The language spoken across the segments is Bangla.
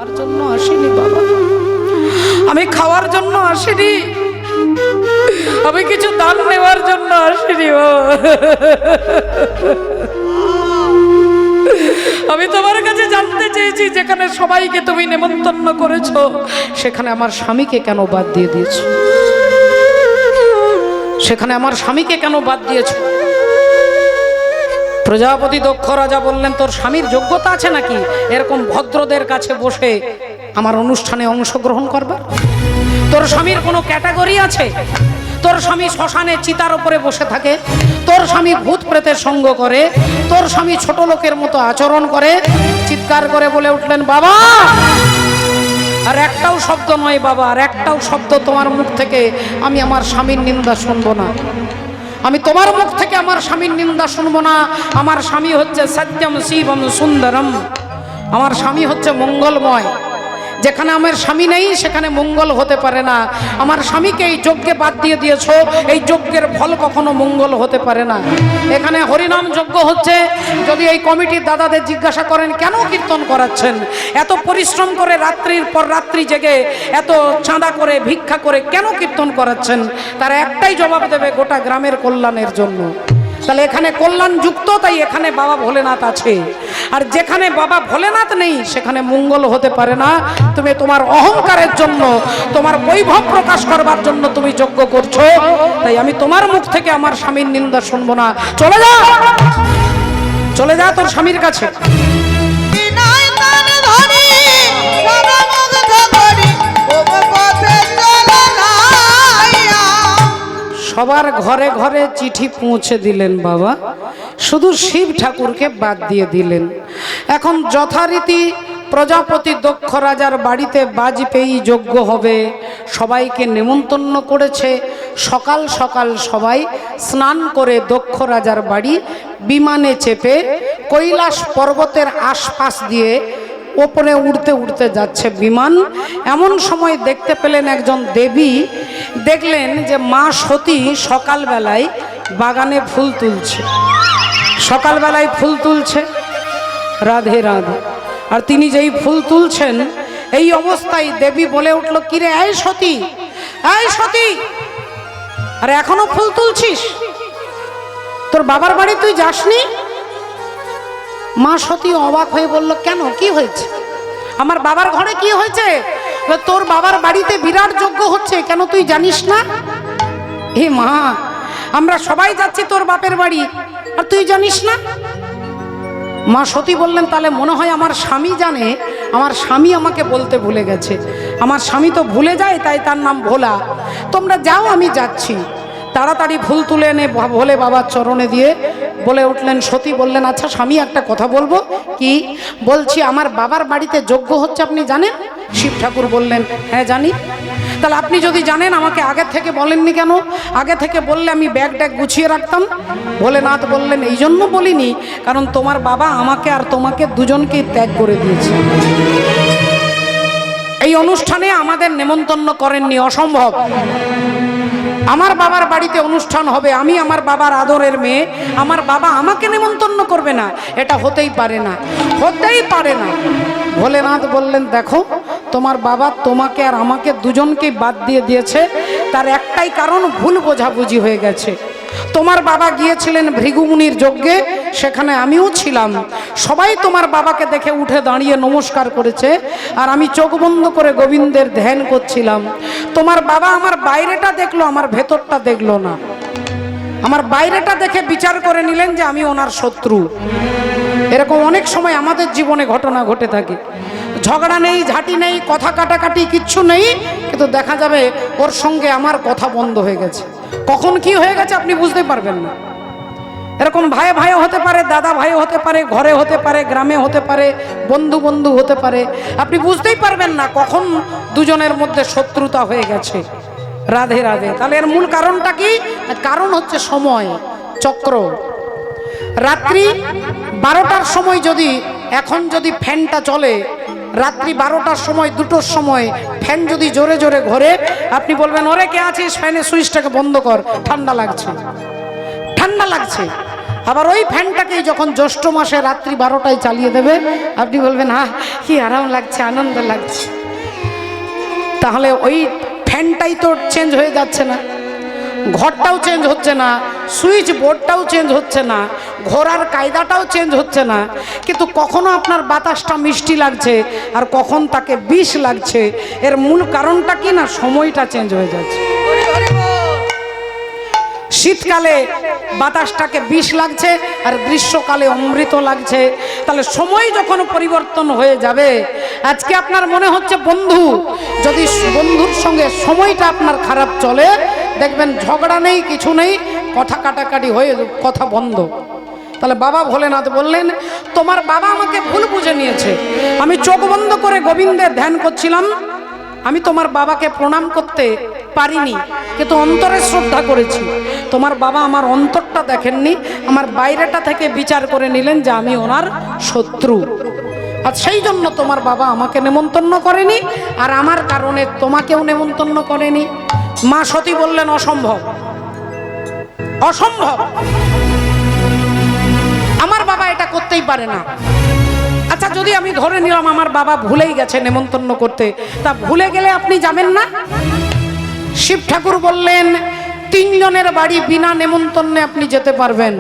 খাবার জন্য আসিনি বাবা, আমি খাওয়ার জন্য আসিনি, আমি কিছু দান নেওয়ার জন্য আসিনি বাবা। আমি তোমার কাছে জানতে চেয়েছি, যেখানে সবাইকে তুমি নেমন্তন্ন করেছো, সেখানে আমার স্বামীকে কেন বাদ দিয়ে দিয়েছো? সেখানে আমার স্বামীকে কেন বাদ দিয়েছো? প্রজাপতি দক্ষ রাজা বললেন, তোর স্বামীর যোগ্যতা আছে নাকি এরকম ভদ্রদের কাছে বসে আমার অনুষ্ঠানে অংশগ্রহণ করবার? তোর স্বামীর কোনো ক্যাটাগরি আছে? তোর স্বামী শ্মশানে চিতার উপরে বসে থাকে, তোর স্বামী ভূত প্রেতের সঙ্গ করে, তোর স্বামী ছোট লোকের মতো আচরণ করে। চিৎকার করে বলে উঠলেন, বাবা আর একটাও শব্দ নয় বাবা, আর একটাও শব্দ তোমার মুখ থেকে আমি আমার স্বামীর নিন্দা শুনবো না। আমি তোমার মুখ থেকে আমার স্বামীর নিন্দা শুনবো না। আমার স্বামী হচ্ছে সত্যম শিবম সুন্দরম, আমার স্বামী হচ্ছে মঙ্গলময়। যেখানে আমার স্বামী নেই সেখানে মঙ্গল হতে পারে না। আমার স্বামীকে এই যজ্ঞে বাদ দিয়ে দিয়েছো, এই যজ্ঞের ফল কখনো মঙ্গল হতে পারে না। এখানে হরিনাম যজ্ঞ হচ্ছে, যদি এই কমিটির দাদাদের জিজ্ঞাসা করেন কেন কীর্তন করাচ্ছেন, এত পরিশ্রম করে রাত্রির পর রাত্রি জেগে এত চাঁদা করে ভিক্ষা করে কেন কীর্তন করাচ্ছেন, তারা একটাই জবাব দেবে, গোটা গ্রামের কল্যাণের জন্য। তাহলে এখানে কল্যাণ যুক্ত, তাই এখানে বাবা ভোলেনাথ আছে। আর যেখানে বাবা ভোলেনাথ নেই সেখানে মঙ্গল হতে পারে না। তুমি তোমার অহংকারের জন্য, তোমার বৈভব প্রকাশ করবার জন্য তুমি যজ্ঞ করছো, তাই আমি তোমার মুখ থেকে আমার স্বামীর নিন্দা শুনবো না। চলে যা, চলে যা তোর স্বামীর কাছে। সবার ঘরে ঘরে চিঠি পৌঁছে দিলেন বাবা, শুধু শিব ঠাকুরকে বাদ দিয়ে দিলেন। এখন যথারীতি প্রজাপতি দক্ষ রাজার বাড়িতে বাজপেয়ী যজ্ঞ হবে, সবাইকে নেমন্তন্ন করেছে। সকাল সকাল সবাই স্নান করে দক্ষ রাজার বাড়ি বিমানে চেপে কৈলাস পর্বতের আশপাশ দিয়ে ওপরে উড়তে উড়তে যাচ্ছে বিমান। এমন সময় দেখতে পেলেন একজন দেবী, দেখলেন যে মা সতী সকালবেলায় বাগানে ফুল তুলছে, সকালবেলায় ফুল তুলছে। রাধে রাধে। আর তিনি যেই ফুল তুলছেন এই অবস্থায় দেবী বলে উঠল, কিরে এই সতী, এই সতী, আরে এখনো ফুল তুলছিস? তোর বাবার বাড়ি তুই যাসনি? মা সতী অবাক হয়ে বলল, কেন, কি হয়েছে? আমার বাবার ঘরে কি হয়েছে? তোর বাবার বাড়িতে বিরাট যজ্ঞ হচ্ছে, কেন তুই জানিস না? হে মা, আমরা সবাই যাচ্ছি তোর বাপের বাড়ি, আর তুই জানিস না? মা সতী বললেন, তাহলে মনে হয় আমার স্বামী জানে, আমার স্বামী আমাকে বলতে ভুলে গেছে। আমার স্বামী তো ভুলে যায়, তাই তার নাম ভোলা। তোমরা যাও, আমি যাচ্ছি। তাড়াতাড়ি ফুল তুলে এনে ভোলে বাবার চরণে দিয়ে বলে উঠলেন, সতী বললেন, আচ্ছা স্বামী একটা কথা বলবো। কি? বলছি আমার বাবার বাড়িতে যজ্ঞ হচ্ছে, আপনি জানেন? শিব ঠাকুর বললেন, হ্যাঁ জানি। তাহলে আপনি যদি জানেন আমাকে আগে থেকে বলেননি কেন? আগে থেকে বললে আমি ব্যাগ ট্যাগ গুছিয়ে রাখতাম। ভোলেনাথ বললেন, এই জন্য বলিনি, কারণ তোমার বাবা আমাকে আর তোমাকে দুজনকেই ত্যাগ করে দিয়েছে। এই অনুষ্ঠানে আমাদের নেমন্তন্ন করেননি, অসম্ভব। আমার বাবার বাড়িতে অনুষ্ঠান হবে, আমি আমার বাবার আদরের মেয়ে, আমার বাবা আমাকে নেমন্তন্ন করবে না, এটা হতেই পারে না, হতেই পারে না। ভোলেনাথ বললেন, দেখো তোমার বাবা তোমাকে আর আমাকে দুজনকেই বাদ দিয়ে দিয়েছে, তার একটাই কারণ, ভুল বোঝাবুঝি হয়ে গেছে। তোমার বাবা গিয়েছিলেন ভৃগুমুনির যজ্ঞে, সেখানে আমিও ছিলাম। সবাই তোমার বাবাকে দেখে উঠে দাঁড়িয়ে নমস্কার করেছে, আর আমি চোখ বন্ধ করে গোবিন্দের ধ্যান করছিলাম। তোমার বাবা আমার বাইরেটা দেখলো, আমার ভেতরটা দেখলো না। আমার বাইরেটা দেখে বিচার করে নিলেন যে আমি ওনার শত্রু। এরকম অনেক সময় আমাদের জীবনে ঘটনা ঘটে থাকে। ঝগড়া নেই, ঝাঁটি নেই, কথা কাটাকাটি কিচ্ছু নেই, কিন্তু দেখা যাবে ওর সঙ্গে আমার কথা বন্ধ হয়ে গেছে। কখন কি হয়ে গেছে আপনি বুঝতে পারবেন না। এরকম ভাই ভাইও হতে পারে, দাদা ভাইও হতে পারে, ঘরে হতে পারে, গ্রামে হতে পারে, বন্ধু বন্ধু হতে পারে, আপনি বুঝতেই পারবেন না কখন দুজনের মধ্যে শত্রুতা হয়ে গেছে। রাধে রাধে। তাহলে এর মূল কারণটা কি? কারণ হচ্ছে সময় চক্র। রাত্রি 12টার সময় যদি, এখন যদি ফ্যানটা চলে, রাত্রি 12টার সময়, 2টোর সময় ফ্যান যদি জোরে জোরে ঘোরে, আপনি বলবেন, ওরে কে আছিস, ফ্যানের সুইচটাকে বন্ধ কর, ঠান্ডা লাগছে, ঠান্ডা লাগছে। আবার ওই ফ্যানটাকেই যখন জ্যৈষ্ঠ মাসে রাত্রি 12টায় চালিয়ে দেবে, আপনি বলবেন হ্যাঁ কি আরাম লাগছে, আনন্দ লাগছে। তাহলে ওই ফ্যানটাই তো চেঞ্জ হয়ে যাচ্ছে না, ঘরটাও চেঞ্জ হচ্ছে না, সুইচ বোর্ডটাও চেঞ্জ হচ্ছে না, ঘোরার কায়দাটাও চেঞ্জ হচ্ছে না, কিন্তু কখনো আপনার বাতাসটা মিষ্টি লাগছে আর কখন তাকে বিষ লাগছে। এর মূল কারণটা কি না, সময়টা চেঞ্জ হয়ে যাচ্ছে। শীতকালে বাতাসটাকে বিষ লাগছে আর গ্রীষ্মকালে অমৃত লাগছে। তাহলে সময় যখন পরিবর্তন হয়ে যাবে, আজকে আপনার মনে হচ্ছে বন্ধু, যদি বন্ধুর সঙ্গে সময়টা আপনার খারাপ চলে, দেখবেন ঝগড়া নেই, কিছু নেই, কথা কাটাকাটি হয়ে কথা বন্ধ। তাহলে বাবা ভোলেনাথ বললেন, তোমার বাবা আমাকে ভুল বুঝে নিয়েছে। আমি চোখ বন্ধ করে গোবিন্দের ধ্যান করছিলাম, আমি তোমার বাবাকে প্রণাম করতে পারিনি, কিন্তু অন্তরে শ্রদ্ধা করেছি। তোমার বাবা আমার অন্তরটা দেখেননি, আমার বাইরেটা থেকে বিচার করে নিলেন যে আমি ওনার শত্রু, আর সেই জন্য তোমার বাবা আমাকে নেমন্তন্ন করেনি, আর আমার কারণে তোমাকেও নেমন্তন্ন করেনি। মা সতী বললেন, অসম্ভব, অসম্ভব, আমার বাবা এটা করতেই পারে না। আচ্ছা, যদি আমি ধরে নিলাম আমার বাবা ভুলেই গেছে নেমন্তন্ন করতে, তা ভুলে গেলে আপনি যাবেন না? শিব ঠাকুর বললেন, 3 জনের বাড়ি বিনা নেমন্তন্নে আপনি যেতে পারবেন।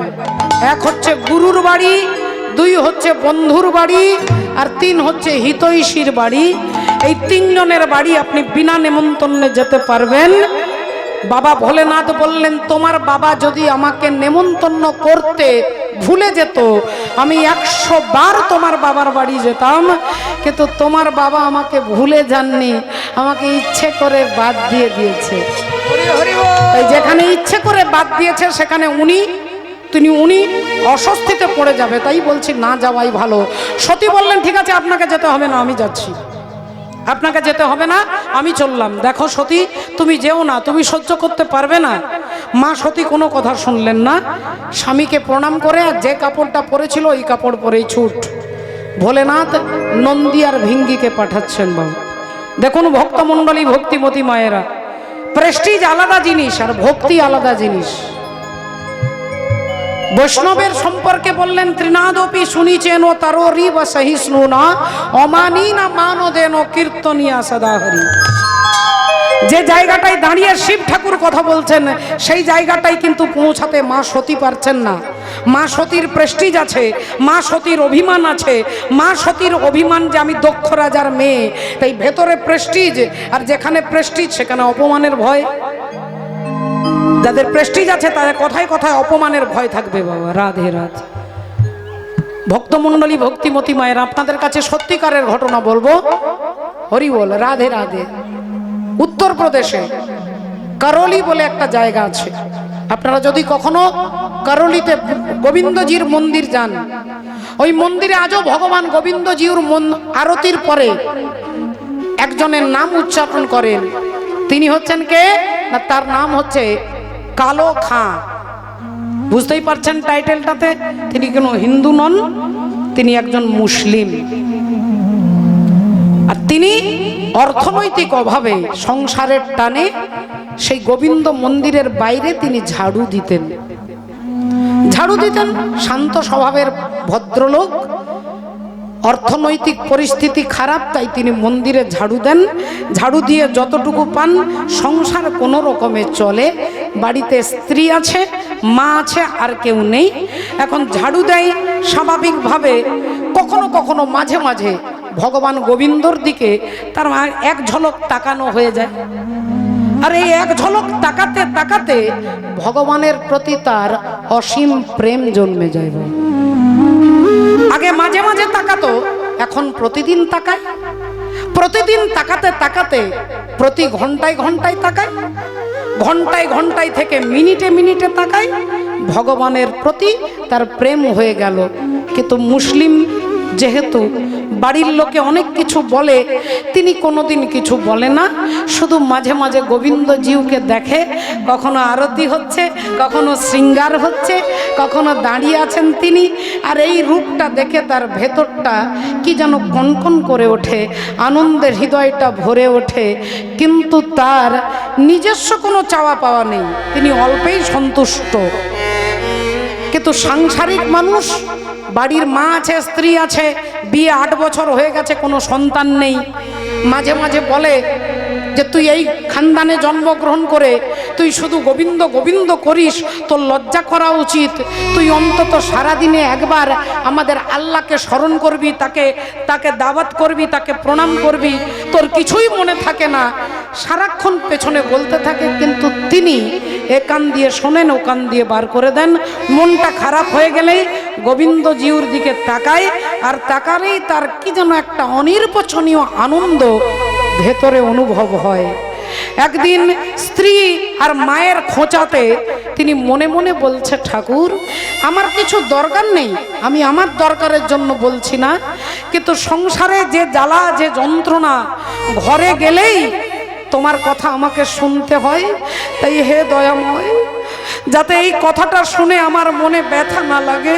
এক হচ্ছে গুরুর বাড়ি, 2 হচ্ছে বন্ধুর বাড়ি, আর 3 হচ্ছে হিতৈষীর বাড়ি। এই 3 জনের বাড়ি আপনি বিনা নেমন্তন্নে যেতে পারবেন। বাবা ভোলেনাথ বললেন, তোমার বাবা যদি আমাকে নেমন্তন্ন করতে ভুলে যেত, আমি 100 বার তোমার বাবার বাড়ি যেতাম, কিন্তু তোমার বাবা আমাকে ভুলে যাননি, আমাকে ইচ্ছে করে বাদ দিয়ে দিয়েছে। তাই যেখানে ইচ্ছে করে বাদ দিয়েছে সেখানে উনি অস্বস্তিতে পড়ে যাবে, তাই বলছি না যাওয়াই ভালো। সতী বললেন, ঠিক আছে, আপনাকে যেতে হবে না, আমি যাচ্ছি। আপনাকে যেতে হবে না, আমি চললাম। দেখো সতী, তুমি যেও না, তুমি সহ্য করতে পারবে না। মা সতী কোনো কথা শুনলেন না, স্বামীকে প্রণাম করে আর যে কাপড়টা পরেছিল ওই কাপড় পরেই ছুট। ভোলেনাথ নন্দী আর ভিঙ্গিকে পাঠাচ্ছেন। বাবু দেখুন, ভক্তমণ্ডলী, ভক্তিমতী মায়েরা, প্রেস্টিজ আলাদা জিনিস আর ভক্তি আলাদা জিনিস। বৈষ্ণবের সম্পর্কে বললেন, ত্রিনাদপি শুনিছেন ও তারো রিব সহিষ্ণু না অমানি না মানো দেন কীর্তনিয়া সদাহরি। যে জায়গাটায় দাঁড়িয়ে শিব ঠাকুর কথা বলছেন, সেই জায়গাটাই কিন্তু পৌঁছাতে মা সতী পারছেন না। মা সতীর প্রেস্টিজ আছে, মা সতীর অভিমান আছে। মা সতীর অভিমান যে আমি দক্ষ রাজার মেয়ে, তাই ভেতরে প্রেস্টিজ, আর যেখানে প্রেস্টিজ সেখানে অপমানের ভয়। যাদের প্রেস্টিজ আছে তাদের কথায় কথায় অপমানের ভয় থাকবে। বাবা রাধে রাধে। ভক্তমণ্ডলী, ভক্তিমতী মায়ের, আপনাদের কাছে সত্যিকারের ঘটনা বলবো। হরি বল, রাধে রাধে। উত্তরপ্রদেশে করলি বলে একটা জায়গা আছে, আপনারা যদি কখনো করলিতে গোবিন্দজির মন্দির যান, ওই মন্দিরে আজও ভগবান গোবিন্দজির আরতির পরে একজনের নাম উচ্চারণ করেন। তিনি হচ্ছেন কে না, তার নাম হচ্ছে কালো খাঁ। বুঝতেই পারছেন টাইটেলটাতে, তিনি কোনো হিন্দু নন, তিনি একজন মুসলিম। আর তিনি অর্থনৈতিক অভাবে, সংসারের টানে সেই গোবিন্দ মন্দিরের বাইরে তিনি ঝাড়ু দিতেন। শান্ত স্বভাবের ভদ্রলোক, অর্থনৈতিক পরিস্থিতি খারাপ, তাই তিনি মন্দিরে ঝাড়ু দেন। ঝাড়ু দিয়ে যতটুকু পান সংসার কোনো রকমে চলে। বাড়িতে স্ত্রী আছে, মা আছে, আর কেউ নেই। এখন ঝাড়ু দেয় স্বাভাবিকভাবে, কখনো কখনো মাঝে মাঝে ভগবান গোবিন্দর দিকে তার এক ঝলক তাকানো হয়ে যায়। আর এই এক ঝলক তাকাতে তাকাতে ভগবানের প্রতি তার অসীম প্রেম জন্মে যায়। আগে মাঝে মাঝে তাকাতো, এখন প্রতিদিন তাকায়। প্রতিদিন তাকাতে তাকাতে প্রতি ঘন্টায় ঘন্টায় তাকায়, ঘন্টায় ঘন্টায় থেকে মিনিটে মিনিটে তাকায়। ভগবানের প্রতি তার প্রেম হয়ে গেল। কিন্তু মুসলিম যেহেতু বাড়ির লোকে অনেক কিছু বলে, তিনি কোনোদিন কিছু বলে না, শুধু মাঝে মাঝে গোবিন্দজিউকে দেখে। কখনো আরতি হচ্ছে, কখনো শৃঙ্গার হচ্ছে, কখনো দাঁড়িয়ে আছেন তিনি। আর এই রূপটা দেখে তার ভেতরটা কি যেন কনকন করে ওঠে, আনন্দের হৃদয়টা ভরে ওঠে। কিন্তু তার নিজস্ব কোনো চাওয়া পাওয়া নেই, তিনি অল্পেই সন্তুষ্ট। কিন্তু সাংসারিক মানুষ, বাড়ির মা আছে, স্ত্রী আছে, বিয়ে 8 বছর হয়ে গেছে, কোনো সন্তান নেই। মাঝে মাঝে বলে যে তুই এই খানদানে জন্মগ্রহণ করে তুই শুধু গোবিন্দ গোবিন্দ করিস, তোর লজ্জা করা উচিত। তুই অন্তত সারাদিনে একবার আমাদের আল্লাহকে স্মরণ করবি, তাকে দাওয়াত করবি, তাকে প্রণাম করবি। তোর কিছুই মনে থাকে না, সারাক্ষণ পেছনে বলতে থাকে, কিন্তু তিনি এ কান দিয়ে শোনেন, ও কান দিয়ে বার করে দেন। মনটা খারাপ হয়ে গেলেই গোবিন্দ জিউর দিকে তাকায়, আর তাকালেই তার কি যেন একটা অনির্বচনীয় আনন্দ ভেতরে অনুভব হয়। একদিন স্ত্রী আর মায়ের খোঁচাতে তিনি মনে মনে বলছে, ঠাকুর আমার কিছু দরকার নেই, আমি আমার দরকারের জন্য বলছি না, কিন্তু সংসারে যে জ্বালা, যে যন্ত্রণা, ঘরে গেলেই তোমার কথা আমাকে শুনতে হয়। তাই হে দয়াময়, যাতে এই কথাটা শুনে আমার মনে ব্যথা না লাগে,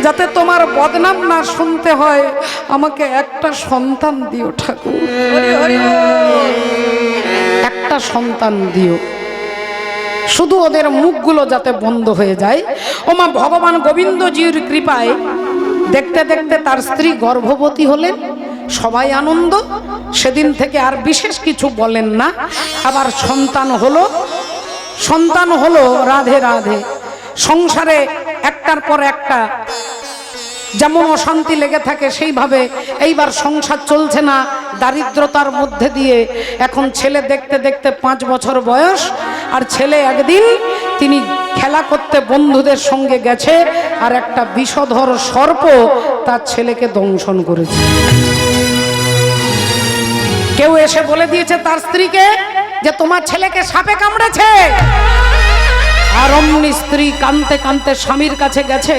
যাতে তোমার বদনাম না শুনতে হয়, আমাকে একটা সন্তান দিও ঠাকুর, একটা সন্তান দিও, শুধু ওদের মুখগুলো যাতে বন্ধ হয়ে যায়। ওমা ভগবান গোবিন্দজির কৃপায় দেখতে দেখতে তার স্ত্রী গর্ভবতী হলেন। সবাই আনন্দ। সেদিন থেকে আর বিশেষ কিছু বলেন না। আবার সন্তান হলো রাধে রাধে। সংসারে একটার পর একটা যেমন অশান্তি লেগে থাকে, সেইভাবে এইবার সংসার চলছে না, দারিদ্রতার মধ্যে দিয়ে। এখন ছেলে দেখতে দেখতে 5 বছর বয়স, আর ছেলে একদিন তিনি খেলা করতে বন্ধুদের সঙ্গে গেছে, আর একটা বিষধর সর্প তার ছেলেকে দংশন করেছে। কেউ এসে বলে দিয়েছে তার স্ত্রীকে যে তোমার ছেলেকে সাপে কামড়েছে। আর অমনি স্ত্রী কাঁদতে কাঁদতে স্বামীর কাছে গেছে,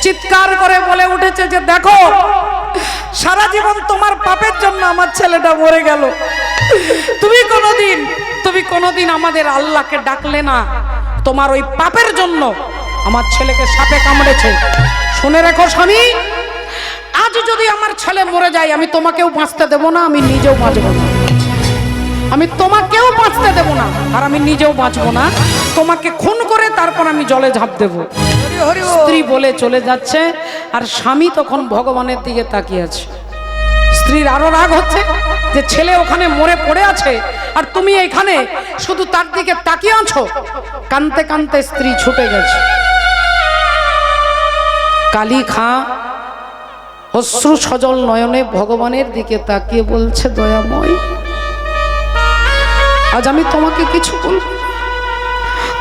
চিৎকার করে বলে উঠেছে যে দেখো, সারা জীবন তোমার পাপের জন্য আমার ছেলেটা মরে গেল। তুমি কোনোদিন আমাদের আল্লাহকে ডাকলে না, তোমার ওই পাপের জন্য আমার ছেলেকে সাপে কামড়েছে। শুনে রেখো স্বামী, আজ যদি আমার ছেলে মরে যায়, আমি তোমাকেও বাঁচতে দেব না, আমি নিজেও বাঁচব না। আমি তোমাকেও বাঁচতে দেব না, আর আমি নিজেও বাঁচবো না। তোমাকে খুন করে তারপর আমি জলে ঝাঁপ দেব। স্ত্রী বলে চলে যাচ্ছে, আর স্বামী তখন ভগবানের দিকে তাকিয়ে আছে। স্ত্রীর আরো রাগ হচ্ছে যে ছেলে ওখানে মরে পড়ে আছে, আর তুমি এখানে শুধু তার দিকে তাকিয়ে আছো। কাঁদতে কাঁদতে স্ত্রী ছুটে গেছে। কালী খাঁ অশ্রু সজল নয়নে ভগবানের দিকে তাকিয়ে বলছে, দয়াময়, আজ আমি তোমাকে কিছু বলবো।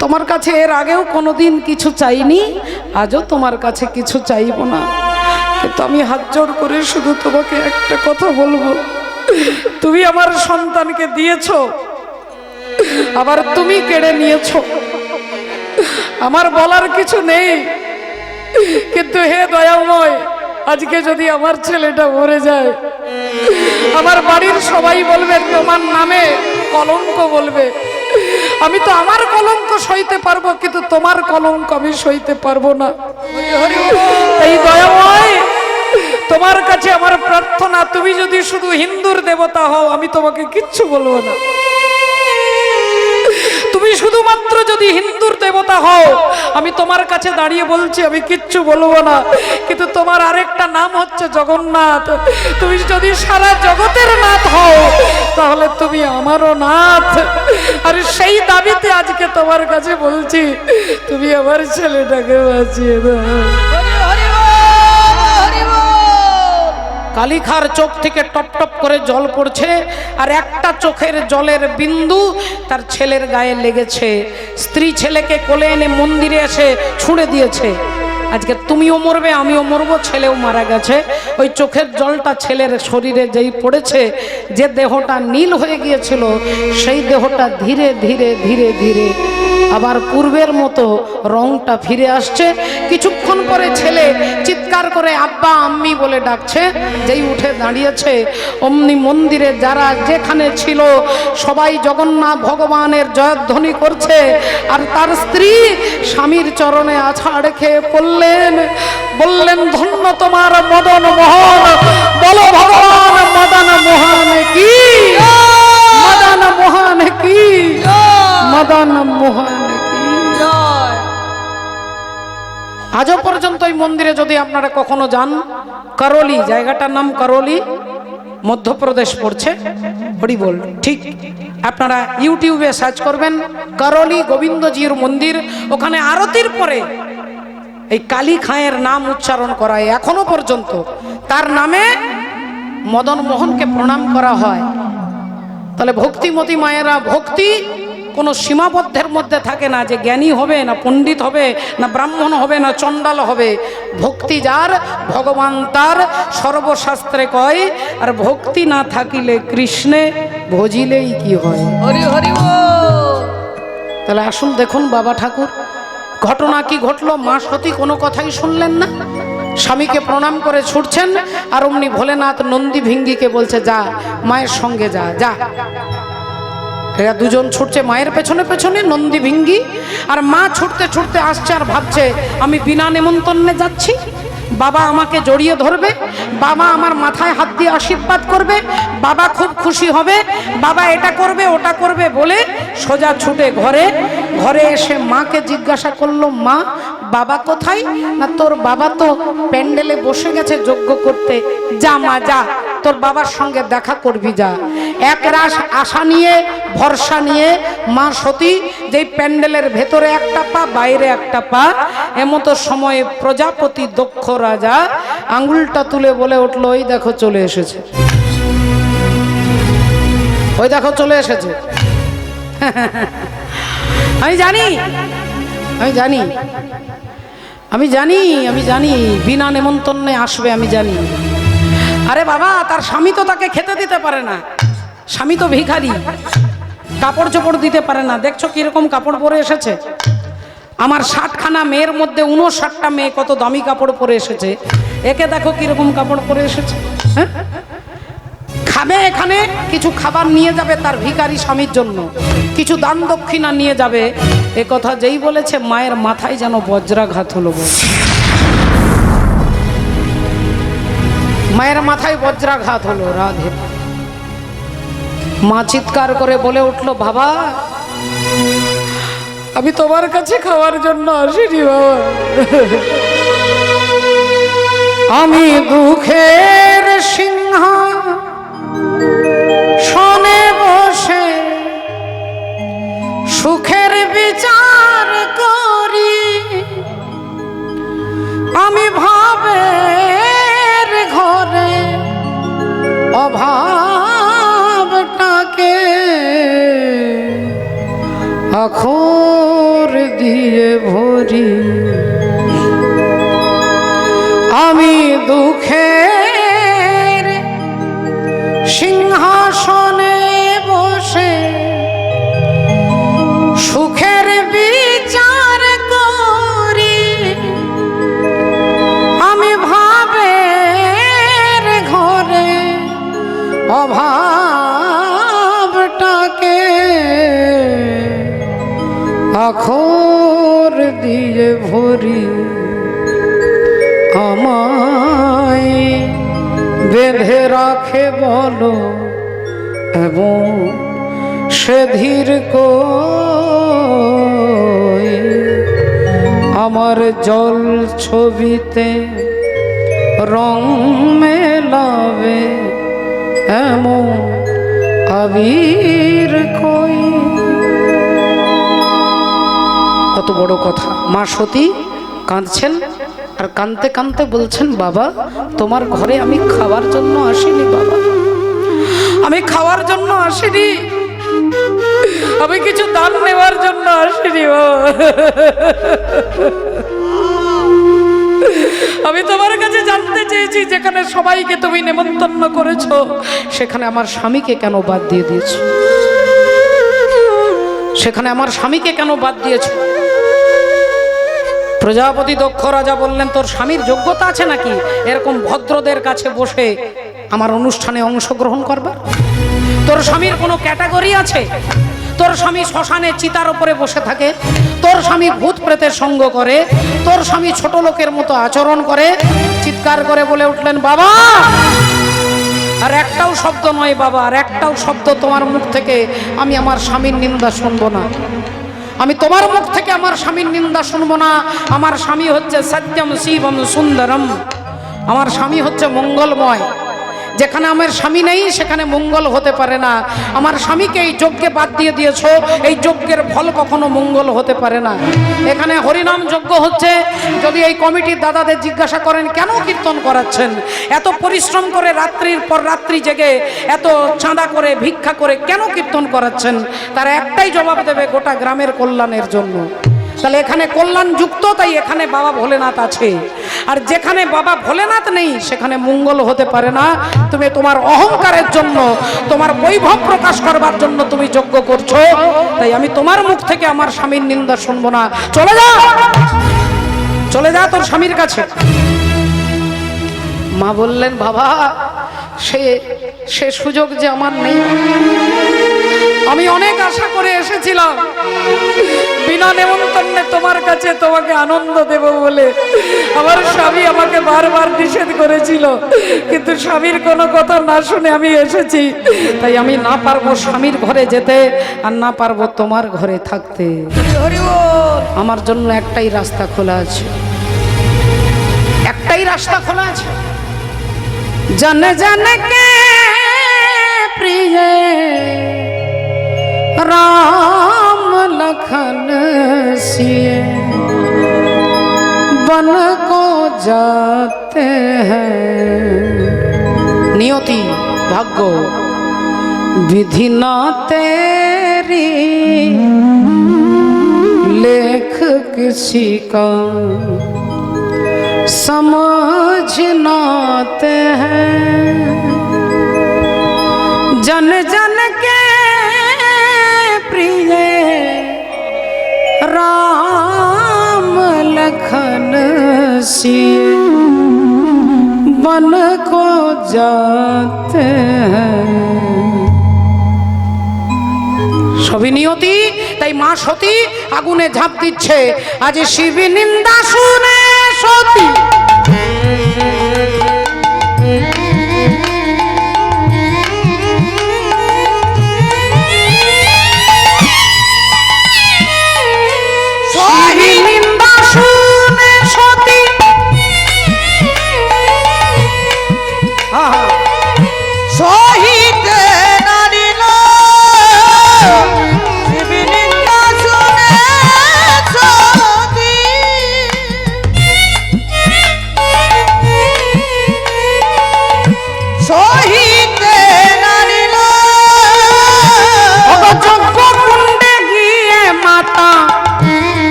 তোমার কাছে এর আগেও কোনোদিন কিছু চাইনি, আজও তোমার কাছে কিছু চাইব না, কিন্তু আমি হাত জোড় করে শুধু তোমাকে একটা কথা বলবো। তুমি আমার সন্তানকে দিয়েছো, আবার তুমি কেড়ে নিয়েছো। আমার বলার কিছু নেই, কিন্তু হে দয়াময়, আজকে যদি আমার ছেলেটা মরে যায়, আমার বাড়ির সবাই বলবে তোমার নামে কলঙ্ক বলবে। আমি তো আমার কলঙ্ক সইতে পারবো, কিন্তু তোমার কলঙ্ক আমি সইতে পারবো না। এই দয়াময়, তোমার কাছে আমার প্রার্থনা, তুমি যদি শুধু হিন্দুর দেবতা হও, আমি তোমাকে কিচ্ছু বলবো না। তুমি শুধুমাত্র যদি হিন্দুর দেবতা হও, আমি তোমার কাছে দাঁড়িয়ে বলছি, আমি কিচ্ছু বলবো না। কিন্তু তোমার আরেকটা নাম হচ্ছে জগন্নাথ। তুমি যদি সারা জগতের নাথ হও, তাহলে তুমি আমারও নাথ। আর সেই দাবিতে আজকে তোমার কাছে বলছি, তুমি আমার ছেলেটাকে বাঁচিয়ে দাও। কালীখার চোখ থেকে টপ টপ করে জল পড়ছে, আর একটা চোখের জলের বিন্দু তার ছেলের গায়ে লেগেছে। স্ত্রী ছেলেকে কোলে এনে মন্দিরে এসে ছুঁড়ে দিয়েছে। আজকে তুমিও মরবে, আমিও মরবো, ছেলেও মারা গেছে। ওই চোখের জলটা ছেলের শরীরে যেই পড়েছে, যে দেহটা নীল হয়ে গিয়েছিল, সেই দেহটা ধীরে ধীরে ধীরে ধীরে আবার পূর্বের মতো রংটা ফিরে আসছে। কিছুক্ষণ পরে ছেলে চিৎকার করে আব্বা আম্মি বলে ডাকছে। যেই উঠে দাঁড়িয়েছে, অমনি মন্দিরে যারা যেখানে ছিল সবাই জগন্নাথ ভগবানের জয়ধ্বনি করছে। আর তার স্ত্রী স্বামীর চরণে আছাড় খেয়ে বললেন, ধন্য তোমার মদন মোহন। বলো ভগবান মদন মোহন কি, মদন মোহন কি, মদন মোহন কি। আজও পর্যন্ত এই মন্দিরে যদি আপনারা কখনো যান, করোলি, জায়গাটার নাম করোলি, মধ্যপ্রদেশ পড়ছে, হরি বল, ঠিক। আপনারা ইউটিউবে সার্চ করবেন করোলি গোবিন্দজির মন্দির, ওখানে আরতির পরে এই কালী খাঁয়ের নাম উচ্চারণ করা হয় এখনো পর্যন্ত। তার নামে মদন মোহনকে প্রণাম করা হয়। তাহলে ভক্তিমতী মায়েরা, ভক্তি কোনো সীমাবদ্ধের মধ্যে থাকে না যে জ্ঞানী হবে না পণ্ডিত হবে না ব্রাহ্মণ হবে না চণ্ডাল হবে। ভক্তি যার ভগবান তার, সর্বশাস্ত্রে কয়। আর ভক্তি না থাকিলে কৃষ্ণে ভজিলেই কি হয়। হরি হরি বল। তাহলে আসুন দেখুন বাবা ঠাকুর, ঘটনা কি ঘটলো। মা সতী কোনো কথাই শুনলেন না, স্বামীকে প্রণাম করে ছুটছেন। আর অমনি ভোলেনাথ নন্দী ভিঙ্গিকে বলছে, যা মায়ের সঙ্গে যা যা। এরা দুজন ছুটছে মায়ের পেছনে পেছনে, নন্দী ভিঙ্গি। আর মা ছুটতে ছুটতে আসছে আর ভাবছে, আমি বিনা নেমন্তন্নে যাচ্ছি, বাবা আমাকে জড়িয়ে ধরবে, বাবা আমার মাথায় হাত দিয়ে আশীর্বাদ করবে, বাবা খুব খুশি হবে, বাবা এটা করবে ওটা করবে বলে সোজা ছুটে ঘরে। ঘরে এসে মাকে জিজ্ঞাসা করলো, মা বাবা কোথায়? না তোর বাবা তো প্যান্ডেলে বসে গেছে যজ্ঞ করতে, যা মা যা, তোর বাবার সঙ্গে দেখা করবি যা। একরাশ আশা নিয়ে ভরসা নিয়ে মা সতী যেই প্যান্ডেলের ভেতরে একটা পা বাইরে একটা পা, এমতো সময়ে প্রজাপতি দক্ষ রাজা আঙ্গুলটা তুলে বলে উঠলো, ওই দেখো চলে এসেছে, ওই দেখো চলে এসেছে। আমি জানি, আমি জানি, আমি জানি, আমি জানি বিনা নেমন্তন্নে আসবে, আমি জানি। আরে বাবা, তার স্বামী তো তাকে খেতে দিতে পারে না, স্বামী তো ভিখারি, কাপড় চোপড় দিতে পারে না। দেখছো কিরকম কাপড় পরে এসেছে? আমার 60খানা মেয়ের মধ্যে 59টা মেয়ে কত দামি কাপড় পরে এসেছে, একে দেখো কিরকম কাপড় পরে এসেছে। হ্যাঁ, খাবে, এখানে কিছু খাবার নিয়ে যাবে তার ভিখারি স্বামীর জন্য, কিছু দান দক্ষিণা নিয়ে যাবে। এ কথা যেই বলেছে মায়ের মাথায় যেন বজ্রাঘাত হলো। মায়ের মাথায় বজ্রাঘাত হলো। রাধে। মা চিৎকার করে বলে উঠলো, বাবা আমি তোমার কাছে খাওয়ার জন্য আসিনি বাবা, আমি দুঃখের সিংহ শোনে বসে সুখের বিচার করি, আমি ভাবের ঘরে অভাবটাকে আখর দিয়ে ভরি, আমি দুঃখের সিংহাসনে বসে সুখের বিচার করি, আমি ভাবের ঘরে অভাবটাকে আখর দিয়ে ভরি, আমায় বেঁধে রাখে বলো এবং সে ধীর কই, আমার জল ছবিতে রং মেলাবে এমন আবির কই। কত বড় কথা। মা সতী কাঁদছেন আর কাঁদতে কাঁদতে বলছেন, বাবা তোমার ঘরে আমি খাওয়ার জন্য আসিনি, বাবা আমি খাওয়ার জন্য আসিনি, আমি কিছু দান নেওয়ার জন্য আসিনি বাবা, আমি তোমার কাছে জানতে চেয়েছি যেখানে সবাইকে তুমি নেমন্তন্ন করেছো সেখানে আমার স্বামীকে কেন বাদ দিয়ে দিয়েছো, সেখানে আমার স্বামীকে কেন বাদ দিয়েছো? প্রজাপতি দক্ষ রাজা বললেন, তোর স্বামীর যোগ্যতা আছে নাকি এরকম ভদ্রদের কাছে বসে আমার অনুষ্ঠানে অংশগ্রহণ করবার? তোর স্বামীর কোনো ক্যাটাগরি আছে? তোর স্বামী শ্মশানে চিতার উপরে বসে থাকে, তোর স্বামী ভূত প্রেতের সঙ্গ করে, তোর স্বামী ছোট লোকের মতো আচরণ করে। চিৎকার করে বলে উঠলেন, বাবা আর একটাও শব্দ নয় বাবা, আর একটাও শব্দ তোমার মুখ থেকে আমি আমার স্বামীর নিন্দা শুনবো না। আমি তোমার মুখ থেকে আমার স্বামীর নিন্দা শুনবো না। আমার স্বামী হচ্ছে সত্যম শিবম সুন্দরম, আমার স্বামী হচ্ছে মঙ্গলময়। যেখানে আমার স্বামী নেই সেখানে মঙ্গল হতে পারে না। আমার স্বামীকে এই যজ্ঞে বাদ দিয়ে দিয়েছো, এই যজ্ঞের ফল কখনো মঙ্গল হতে পারে না। এখানে হরিনাম যজ্ঞ হচ্ছে, যদি এই কমিটির দাদাদের জিজ্ঞাসা করেন কেন কীর্তন করাচ্ছেন, এত পরিশ্রম করে রাত্রির পর রাত্রি জেগে এত চাঁদা করে ভিক্ষা করে কেন কীর্তন করাচ্ছেন, তারা একটাই জবাব দেবে, গোটা গ্রামের কল্যাণের জন্য। তাহলে এখানে কল্যাণ যুক্ত, তাই এখানে বাবা ভোলেনাথ আছে। আর যেখানে বাবা ভোলেনাথ নেই সেখানে মঙ্গল হতে পারে না। তুমি তোমার অহংকারের জন্য, তোমার বৈভব প্রকাশ করবার জন্য তুমি যজ্ঞ করছো, তাই আমি তোমার মুখ থেকে আমার স্বামীর নিন্দা শুনবো না। চলে যা, চলে যা তোর স্বামীর কাছে। মা বললেন, বাবা সে সুযোগ যে আমার নেই। আমি অনেক আশা করে এসেছিলাম বিনা নেমন্তন্নে তোমার কাছে তোমাকে আনন্দ দেব বলে। আমার স্বামী আমাকে বারবার নিষেধ করেছিল, কিন্তু স্বামীর কোনো কথা না শুনে আমি এসেছি। তাই আমি না পারবো স্বামীর ঘরে যেতে, আর না পারবো তোমার ঘরে থাকতে। আমার জন্য একটাই রাস্তা খোলা আছে, একটাই রাস্তা খোলা আছে। জানে জানে কে প্রিয় राम लखन सिए बन को जाते हैं। नियति भाग्य विधि ना तेरी लेख किसी का समझ नाते हैं। जन जन के प्रिय राम लखन सिए बन को जाते हैं। সবই নিয়তি, তাই মা সতী আগুনে ঝাঁপ দিচ্ছে। আজ শিব নিন্দা শুনে সতী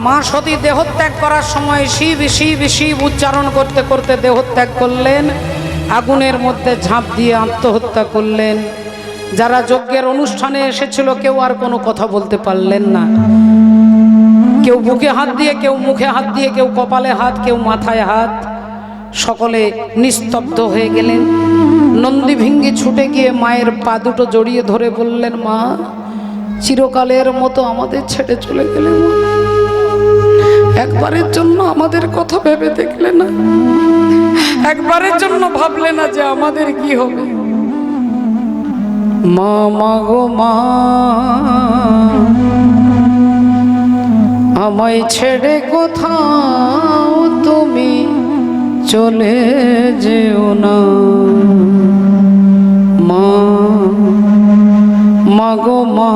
মা সতী দেহত্যাগ করার সময় শিব শিব শিব উচ্চারণ করতে করতে দেহত্যাগ করলেন, আগুনের মধ্যে ঝাঁপ দিয়ে আত্মহত্যা করলেন। যারা যজ্ঞের অনুষ্ঠানে এসেছিল কেউ আর কোনো কথা বলতে পারলেন না। কেউ বুকে হাত দিয়ে, কেউ মুখে হাত দিয়ে, কেউ কপালে হাত, কেউ মাথায় হাত, সকলে নিস্তব্ধ হয়ে গেলেন। নন্দী ভিঙ্গি ছুটে গিয়ে মায়ের পা দুটো জড়িয়ে ধরে বললেন, মা চিরকালের মতো আমাদের ছেড়ে চলে গেলেন, একবারের জন্য আমাদের কথা ভেবে দেখলে না, একবারের জন্য ভাবলে না যে আমাদের কি হবে। মা মাগো মা আমায় ছেড়ে কোথাও তুমি চলে যেও না। মা মাগো মা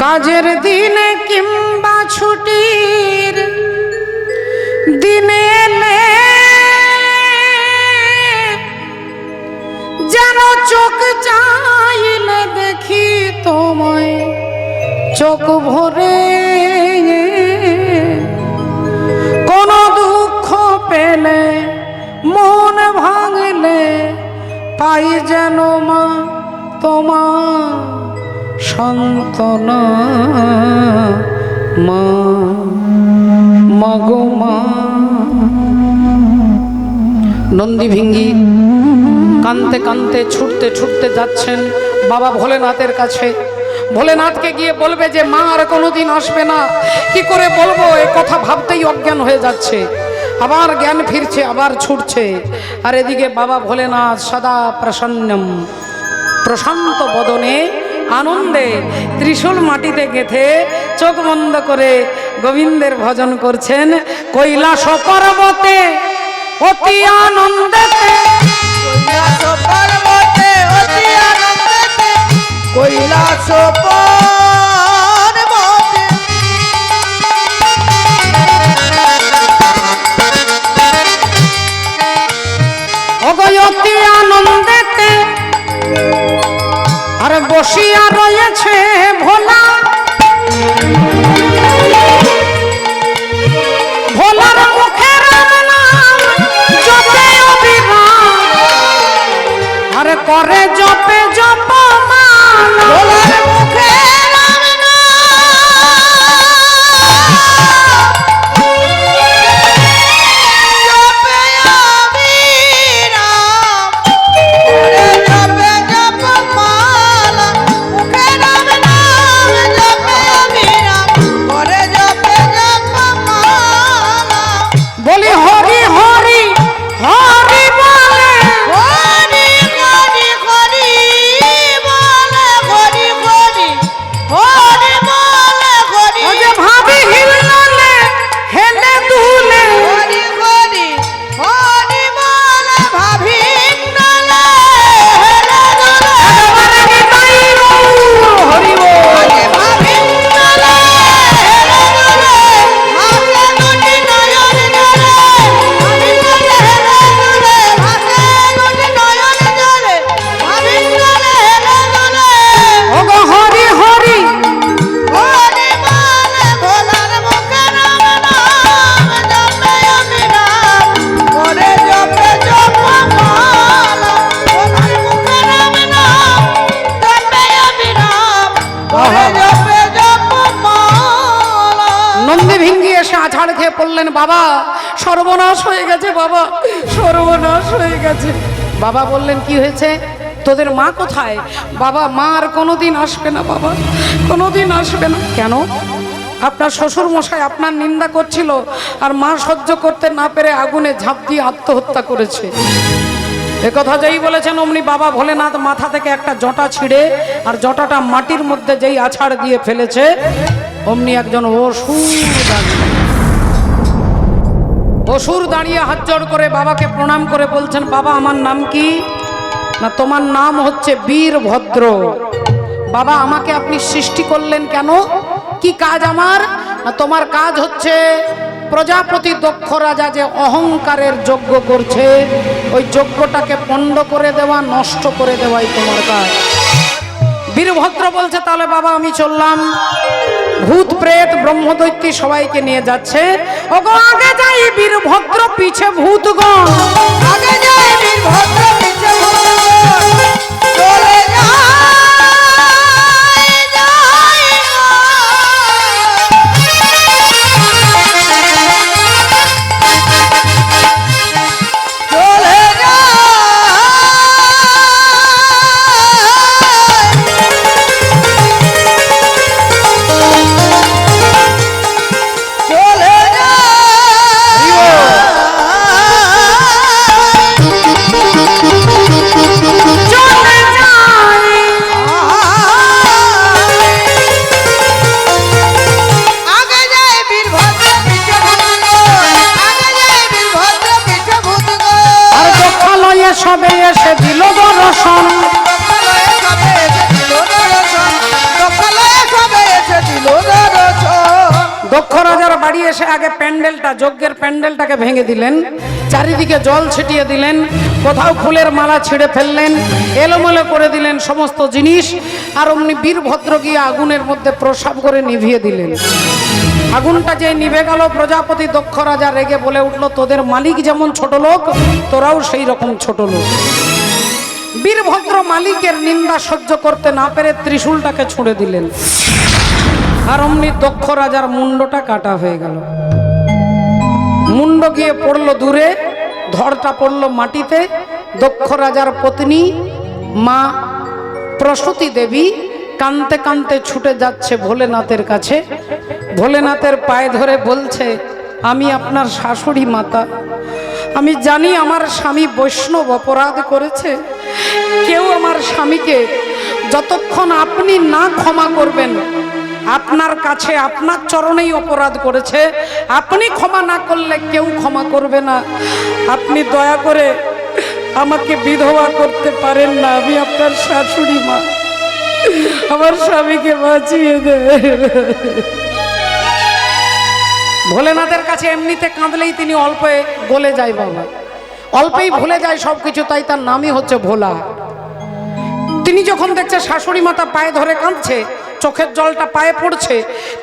কাজের দিনে কিংবা ছুটির দিনে এলে যেন চোখ চাইলে দেখি তোমায় চোখ ভরে। কোন দুঃখ পেলে মন ভাঙলে পাই যেন মা তোমার সান্ত্বনা। মা মাগো মা। নন্দী ভিঙ্গি কাঁদতে কাঁদতে ছুটতে ছুটতে যাচ্ছেন বাবা ভোলেনাথের কাছে। ভোলেনাথকে গিয়ে বলবে যে মা আর কোনোদিন আসবে না। কি করে বলবো, এই কথা ভাবতেই অজ্ঞান হয়ে যাচ্ছে। আবার জ্ঞান ফিরছে, আবার ছুটছে। আর এদিকে বাবা ভোলেনাথ সদা প্রসন্নম, প্রশান্ত বদনে আনন্দে ত্রিশূল মাটিতে গেঁথে চোখ বন্ধ করে গোবিন্দের ভজন করছেন। কৈলাস পর্বতে অতি আনন্দেতে, কৈলাস পর্বতে অতি আনন্দেতে, কৈলাস পর্বতে অগয়তি আনন্দেতে আর বসিয়া রয়েছে ভোলা। ভোলার মুখে রাম নাম জপে অবিরাম, আর করে জপে জপমান। ভোলার মুখে রাম জপে অবিরাম, করে জপে জপমালা। মুখে রাম নাম জপে অবিরাম, করে জপে জপমালা। বলি হরি হরি হরি বলে, হরি হরি হরি বলে, হরি হরি হরি বলে, হরি ও যে ভাবি হিললে হেলে দুলে। হরি হরি হরি বলে, ভাবি নলে হেলে দোলে। একেবারে নিতাই গৌর হরি বল। আগে ভাবি নলে হেলে দোলে, ভাসে দুটি নয়ন জলে। ভাবি নলে হেলে দোলে, ভাসে দুটি নয়ন জলে। ভাবি নলে হেলে দোলে। ওগো হরি হরি হরি বলে, ভোলার মুখে রাম নাম জপে অবিরাম, করে জপে জপমালা। ভোলার মুখে রাম নাম জপে অবিরাম, করে জপে জপমালা। নন্দী ভিঙ্গি এসে আছাড় খেয়ে পড়লেন, বাবা সর্বনাশ হয়ে গেছে, বাবা সর্বনাশ হয়ে গেছে। বাবা বললেন কি হয়েছে, তোদের মা কোথায়? বাবা মা আর কোনোদিন আসবে না, বাবা কোনোদিন আসবে না। কেন? আপনার শ্বশুর মশাই আপনার নিন্দা করছিল, আর মা সহ্য করতে না পেরে আগুনে ঝাঁপ দিয়ে আত্মহত্যা করেছে। একথা যেই বলেছেন অমনি বাবা ভোলেনাথ মাথা থেকে একটা জটা ছিঁড়ে আর জটাটা মাটির মধ্যে যেই আছাড় দিয়ে ফেলেছে, অমনি একজন অসুর দাঁড়িয়ে হাত জোড় করে বাবাকে প্রণাম করে বলছেন, বাবা আমার নাম কি? না তোমার নাম হচ্ছে বীরভদ্র। বাবা আমাকে আপনি সৃষ্টি করলেন কেন? কি কাজ আমার? না তোমার কাজ হচ্ছে প্রজাপতি দক্ষ রাজা যে অহংকারের যজ্ঞ করছে, ওই যজ্ঞটাকে পণ্ড করে দেওয়া, নষ্ট করে দেওয়াই তোমার কাজ। বীরভদ্র বলছে তাহলে বাবা আমি চললাম। ভূত প্রেত ব্রহ্মদৈত্যী সবাইকে নিয়ে যাচ্ছে। ওগো আগে যাই বীরভদ্র, পিছে ভূতগণ। আগে যাই বীরভদ্র, পিছে ভূতগণ। চলে যাই যাই চলে সবে এসে দিল দর্শন। দক্ষ রাজার বাড়ি এসে আগে প্যান্ডেলটা, যজ্ঞের প্যান্ডেলটাকে ভেঙে দিলেন, চারিদিকে জল ছিটিয়ে দিলেন, কোথাও ফুলের মালা ছিঁড়ে ফেললেন, এলোমেলো করে দিলেন সমস্ত জিনিস। আর অমনি বীরভদ্র গিয়ে আগুনের মধ্যে প্রসাব করে নিভিয়ে দিলেন। আগুনটা যে নিভে গেল, প্রজাপতি দক্ষ রাজা রেগে বলে উঠল, তোদের মালিক যেমন ছোট লোক, তোরাও সেই রকম ছোট লোক। বীরভদ্র মালিকের নিন্দা সহ্য করতে না পেরে ত্রিশূলটাকে ছুঁড়ে দিলেন, আর অমনি দক্ষ রাজার মুন্ডটা কাটা হয়ে গেল। মুন্ড গিয়ে পড়লো দূরে, ধরটা পড়ল মাটিতে। দক্ষ রাজার পত্নী মা প্রসূতি দেবী কাঁদতে কাঁদতে ছুটে যাচ্ছে ভোলেনাথের কাছে। ভোলেনাথের পায়ে ধরে বলছে, আমি আপনার শাশুড়ি মাতা, আমি জানি আমার স্বামী বৈষ্ণব অপরাধ করেছে। কেউ আমার স্বামীকে যতক্ষণ আপনি না ক্ষমা করবেন, আপনার কাছে আপনার চরণেই অপরাধ করেছে, আপনি ক্ষমা না করলে কেউ ক্ষমা করবে না। আপনি দয়া করে আমাকে বিধবা করতে পারেন না, আমি আপনার শাশুড়ি মা, আমার স্বামীকে বাঁচিয়ে দে। ভোলেনাথের কাছে এমনিতে কাঁদলেই তিনি অল্পে গলে যায় বাবা, অল্পেই ভুলে যায় সবকিছু, তাই তার নামই হচ্ছে ভোলা। তিনি যখন দেখছে শাশুড়ি মাতা পায়ে ধরে কাঁদছে, চোখের জলটা পায়ে পড়ছে,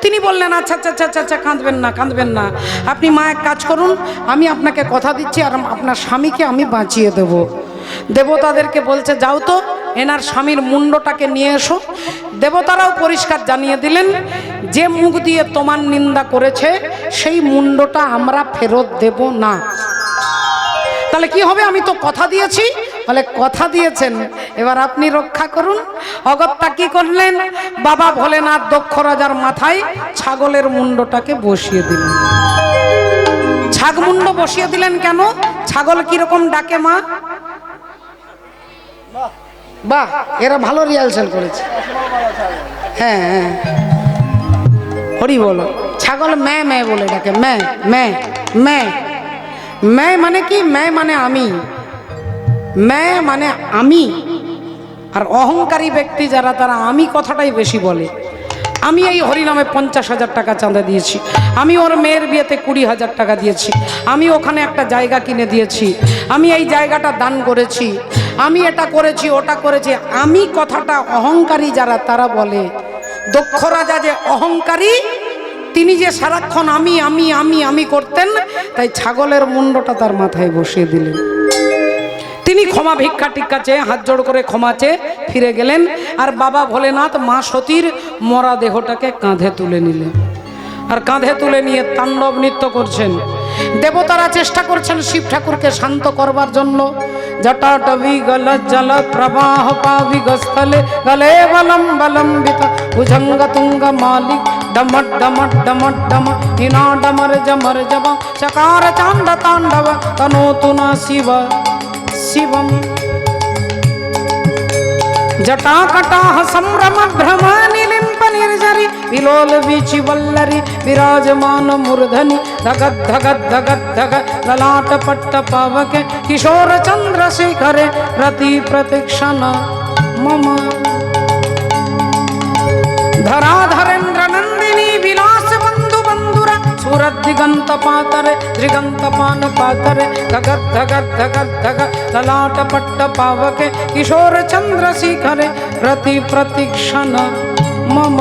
তিনি বললেন, আচ্ছা আচ্ছা আচ্ছা আচ্ছা কাঁদবেন না, কাঁদবেন না, আপনি মা এক কাজ করুন, আমি আপনাকে কথা দিচ্ছি আর আপনার স্বামীকে আমি বাঁচিয়ে দেব। দেবতাদেরকে বলছে, যাও তো এনার স্বামীর মুন্ডটাকে নিয়ে এসো। দেবতারাও পরিষ্কার জানিয়ে দিলেন, যে মুখ দিয়ে তোমার নিন্দা করেছে সেই মুন্ডটা আমরা ফেরত দেব না। তাহলে কি হবে? আমি তো কথা দিয়েছি। বলে, কথা দিয়েছেন, এবার আপনি রক্ষা করুন। অগত্যা কি করলেন? বাবা ভোলেনাথ দক্ষ রাজার মাথায় ছাগলের মুন্ডটাকে বসিয়ে দিলেন। ছাগ মুন্ড বসিয়ে দিলেন কেন? ছাগল কিরকম ডাকে মা? বাহ, এরা ভালো রিহার্সাল করেছে। হ্যাঁ হ্যাঁ, হরি বলো। ছাগল ম্যাঁ ম্যাঁ বলে ডাকে, ম্যাঁ ম্যাঁ ম্যাঁ। ম্যাঁ মানে কি? ম্যাঁ মানে আমি, ম্যাঁ মানে আমি। আর অহংকারী ব্যক্তি যারা, তারা আমি কথাটাই বেশি বলে। আমি এই হরিনামে 50,000 টাকা চাঁদা দিয়েছি, আমি ওর মেয়ের বিয়েতে 20,000 টাকা দিয়েছি, আমি ওখানে একটা জায়গা কিনে দিয়েছি, আমি এই জায়গাটা দান করেছি, আমি এটা করেছি ওটা করেছি। আমি কথাটা অহংকারী যারা, তারা বলে। দক্ষ রাজা যে অহংকারী, তিনি যে সারাক্ষণ আমি আমি আমি আমি করতেন, তাই ছাগলের মুন্ডটা তার মাথায় বসিয়ে দিলেন। তিনি ক্ষমা ভিক্ষা টিক্ষা চেয়ে, হাত জোড় করে ক্ষমা চেয়ে ফিরে গেলেন। আর বাবা ভোলেনাথ মা সতীর মরা দেহটাকে কাঁধে তুলে নিলেন, আর কাঁধে তুলে নিয়ে তাণ্ডব নৃত্য করছেন। দেবতারা চেষ্টা করছেন শিব ঠাকুরকে শান্ত করবার জন্য। জটাটবি গল জল প্রবাহ পাবিগস্থলে গলে বলম বলম্বিত ভুজঙ্গ তুঙ্গ মালিক ডমট ডমট ডমট ডম হিনা ডমর জমর জব চকার চাণ্ড তাণ্ডব তনোতু না শিব शिवम जटाकटाह संभ्रम भ्रम निलिम्प निर्जरी विलोल बीचि वल्लरी विराजमान मूर्धनि धगत धगत धगत धगत ललाट पट्ट पावके किशोर चंद्रशेखरे रति प्रतीक्षण मम धराधरेन्द्र नंदिनी विलास बंधु बंधुरा सूरत दिगंत पातरे त्रिगंत पान पातरे धगत धगत धगत धगत ललाट पट्ट पावके किशोर चंद्रशेखरे रति प्रतीक्षण मम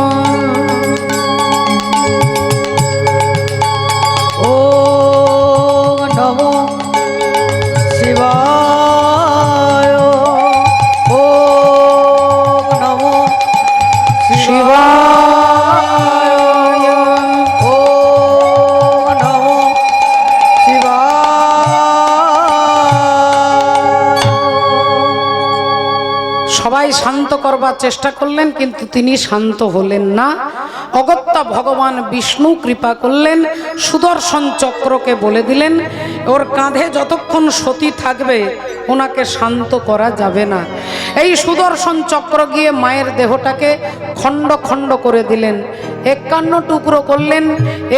ओम नमो शिवाय ओम नमो शिवाय ओम नमो शिवाय। সবাই শান্ত করবার চেষ্টা করলেন, কিন্তু তিনি শান্ত হলেন না। অগত্যা ভগবান বিষ্ণু কৃপা করলেন, সুদর্শন চক্রকে বলে দিলেন, ওর কাঁধে যতক্ষণ সতী থাকবে ওনাকে শান্ত করা যাবে না। এই সুদর্শন চক্র গিয়ে মায়ের দেহটাকে খণ্ড খণ্ড করে দিলেন, 51 টুকরো করলেন,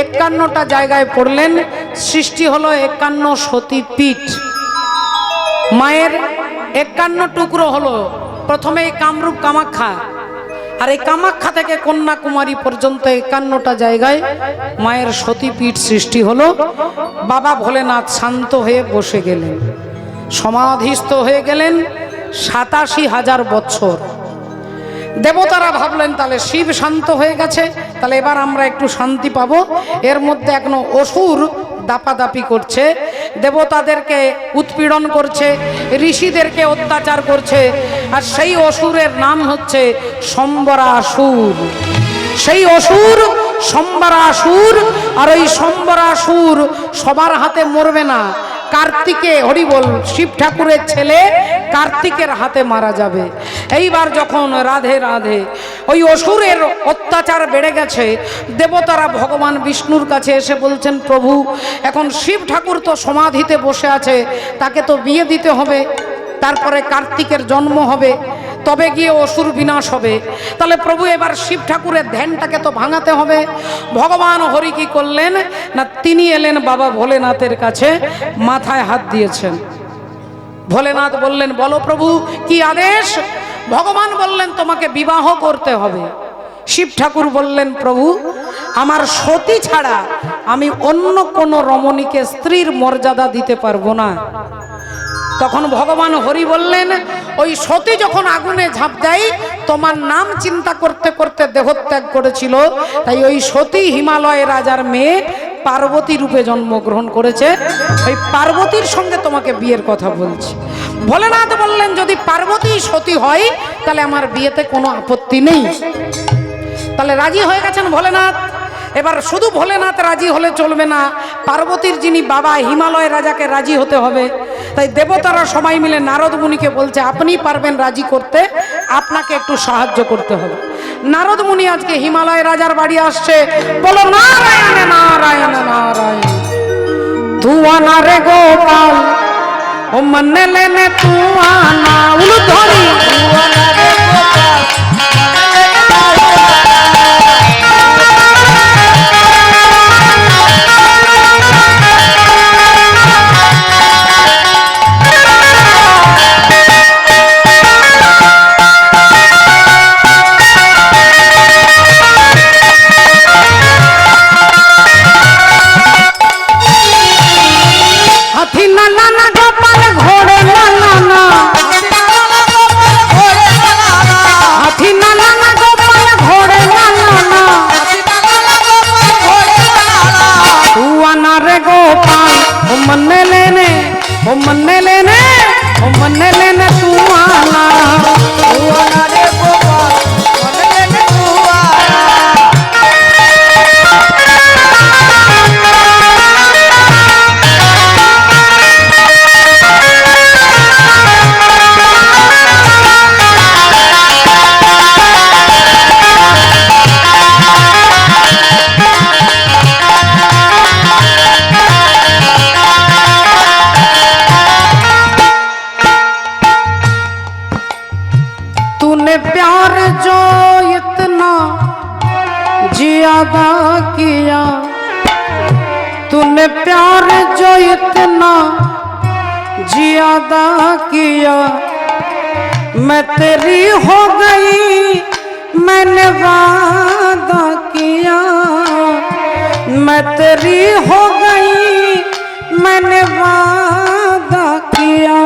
51টা জায়গায় পড়লেন, সৃষ্টি হলো 51 সতী পীঠ। মায়ের 51 টুকরো হলো। প্রথমে কামরূপ কামাখ্যা, আর এই কামাখ্যা থেকে কন্যাকুমারী পর্যন্ত 51টা জায়গায় মায়ের সতীপীঠ সৃষ্টি হলো। বাবা ভোলেনাথ শান্ত হয়ে বসে গেলেন, সমাধিস্থ হয়ে গেলেন 87,000 বছর। দেবতারা ভাবলেন তাহলে শিব শান্ত হয়ে গেছে, তাহলে এবার আমরা একটু শান্তি পাবো। এর মধ্যে এখনো অসুর দাপাদাপি করছে, দেবতাদেরকে উৎপীড়ন করছে, ঋষিদেরকে অত্যাচার করছে। আর সেই অসুরের নাম হচ্ছে সম্বরাসুর। সেই অসুর সম্বরাসুর। আর ওই সম্বরাসুর সবার হাতে মরবে না, কার্তিকে, হরি বল, শিব ঠাকুরের ছেলে কার্তিকের হাতে মারা যাবে। এইবার যখন রাধে রাধে ওই অসুরের অত্যাচার বেড়ে গেছে, দেবতারা ভগবান বিষ্ণুর কাছে এসে বলছেন, প্রভু এখন শিব ঠাকুর তো সমাধিতে বসে আছে, তাকে তো বিয়ে দিতে হবে, তারপরে কার্তিকের জন্ম হবে, তবে গিয়ে অসুর বিনাশ হবে। তাহলে প্রভু এবার শিব ঠাকুরের ধ্যানটাকে তো ভাঙাতে হবে। ভগবান হরি কি করলেন না, তিনি এলেন বাবা ভোলেনাথের কাছে, মাথায় হাত দিয়েছেন। ভোলেনাথ বললেন, বলো প্রভু কি আদেশ? ভগবান বললেন, তোমাকে বিবাহ করতে হবে। শিব ঠাকুর বললেন, প্রভু আমার সতী ছাড়া আমি অন্য কোন রমণীকে স্ত্রীর মর্যাদা দিতে পারবো না। তখন ভগবান হরি বললেন, ওই সতী যখন আগুনে ঝাঁপ দেয়, তোমার নাম চিন্তা করতে করতে দেহত্যাগ করেছিল, তাই ওই সতী হিমালয় রাজার মেয়ে পার্বতী রূপে জন্মগ্রহণ করেছে, ওই পার্বতীর সঙ্গে তোমাকে বিয়ের কথা বলছি। ভোলেনাথ বললেন, যদি পার্বতী সতী হয় তাহলে আমার বিয়েতে কোনো আপত্তি নেই। তাহলে রাজি হয়ে গেছেন ভোলেনাথ। এবার শুধু ভোলেনাথ রাজি হলে চলবে না, পার্বতীর যিনি বাবা হিমালয় রাজাকে রাজি হতে হবে। তাই দেবতারা সবাই মিলে নারদ মুনিকে বলছে, আপনি পারবেন রাজি করতে, আপনাকে একটু সাহায্য করতে হবে। নারদ মুনি আজকে হিমালয় রাজার বাড়ি আসছে, বলো নারায়ণ নারায়ণ নারায়ণ। তু আনা রে গোপাল ও মনে লেনে তু আনা, উলুধ্বনি তু আনা রে গোপাল। ज्यादा किया तूने प्यार जो इतना ज्यादा किया, मैं तेरी हो गई मैंने वादा किया, मैं तेरी हो गई मैंने वादा किया।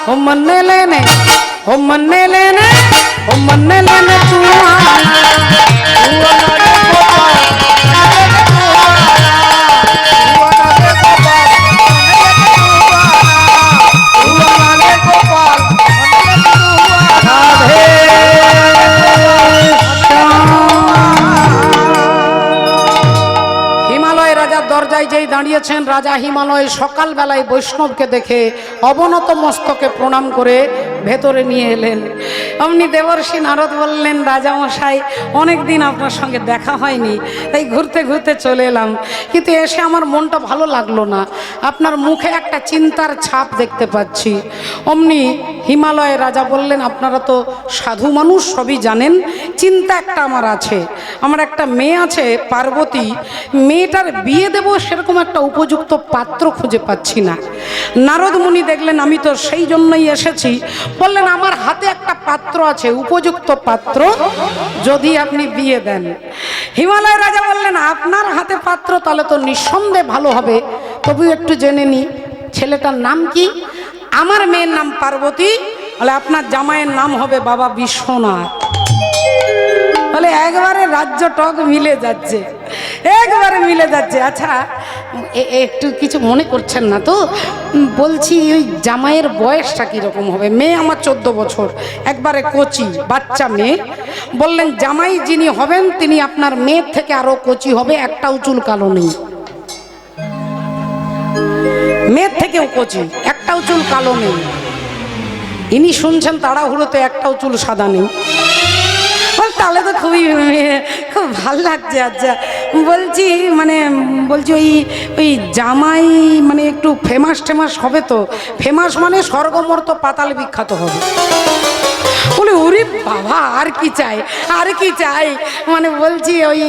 ओ मन्ने लेने ओ मन्ने लेने ओ मन्ने लेने तू দরজায় যেই দাঁড়িয়েছেন রাজা হিমালয় সকালবেলায় বৈষ্ণবকে দেখে অবনত মস্তকে প্রণাম করে ভেতরে নিয়ে এলেন। অমনি দেবর্ষি নারদ বললেন, রাজা মশাই অনেক দিন আপনার সঙ্গে দেখা হয়নি, তাই ঘুরতে ঘুরতে চলে এলাম, কিন্তু এসে আমার মনটা ভালো লাগলো না, আপনার মুখে একটা চিন্তার ছাপ দেখতে পাচ্ছি। অমনি হিমালয় রাজা বললেন, আপনারা তো সাধু মানুষ, সবই জানেন, চিন্তা একটা আমার আছে। আমার একটা মেয়ে আছে পার্বতী, মেয়েটার বিয়ে দেব সেরকম একটা উপযুক্ত পাত্র খুঁজে পাচ্ছি না। নারদ মুনি দেখলেন আমি তো সেই জন্যই এসেছি, বললেন আমার হাতে একটা পাত্র আছে, উপযুক্ত পাত্র, যদি আপনি বিয়ে দেন। হিমালয় রাজা বললেন, আপনার হাতে পাত্র, তাহলে তো নিঃসন্দেহে ভালো হবে, তবু একটু জেনে নি ছেলেটার নাম কি? আমার মেয়ের নাম পার্বতী, বলে আপনার জামাইয়ের নাম হবে বাবা বিশ্বনাথ। বলে একবারে রাজ্য টক মিলে যাচ্ছে, একবারে মিলে যাচ্ছে। আচ্ছা একটু কিছু মনে করছেন না তো? বলছি ওই জামাইয়ের বয়সটা কীরকম হবে? মেয়ে আমার 14 বছর, একবারে কচি বাচ্চা মেয়ে। বললেন জামাই যিনি হবেন তিনি আপনার মেয়ের থেকে আরো কচি হবে, একটাও চুল কালো নেই। মেয়ের থেকেও কচি, একটাও চুল কালো নেই। ইনি শুনছেন তাড়াহুড়োতে, একটাও চুল সাদা নেই। তাহলে তো খুবই খুব ভালো লাগছে। আচ্ছা বলছি বলছি ওই জামাই একটু ফেমাস হবে তো? ফেমাস মানে স্বর্গমর্ত পাতাল বিখ্যাত হবে। বলে ওরে বাবা আর কি চাই, আর কি চাই? বলছি ওই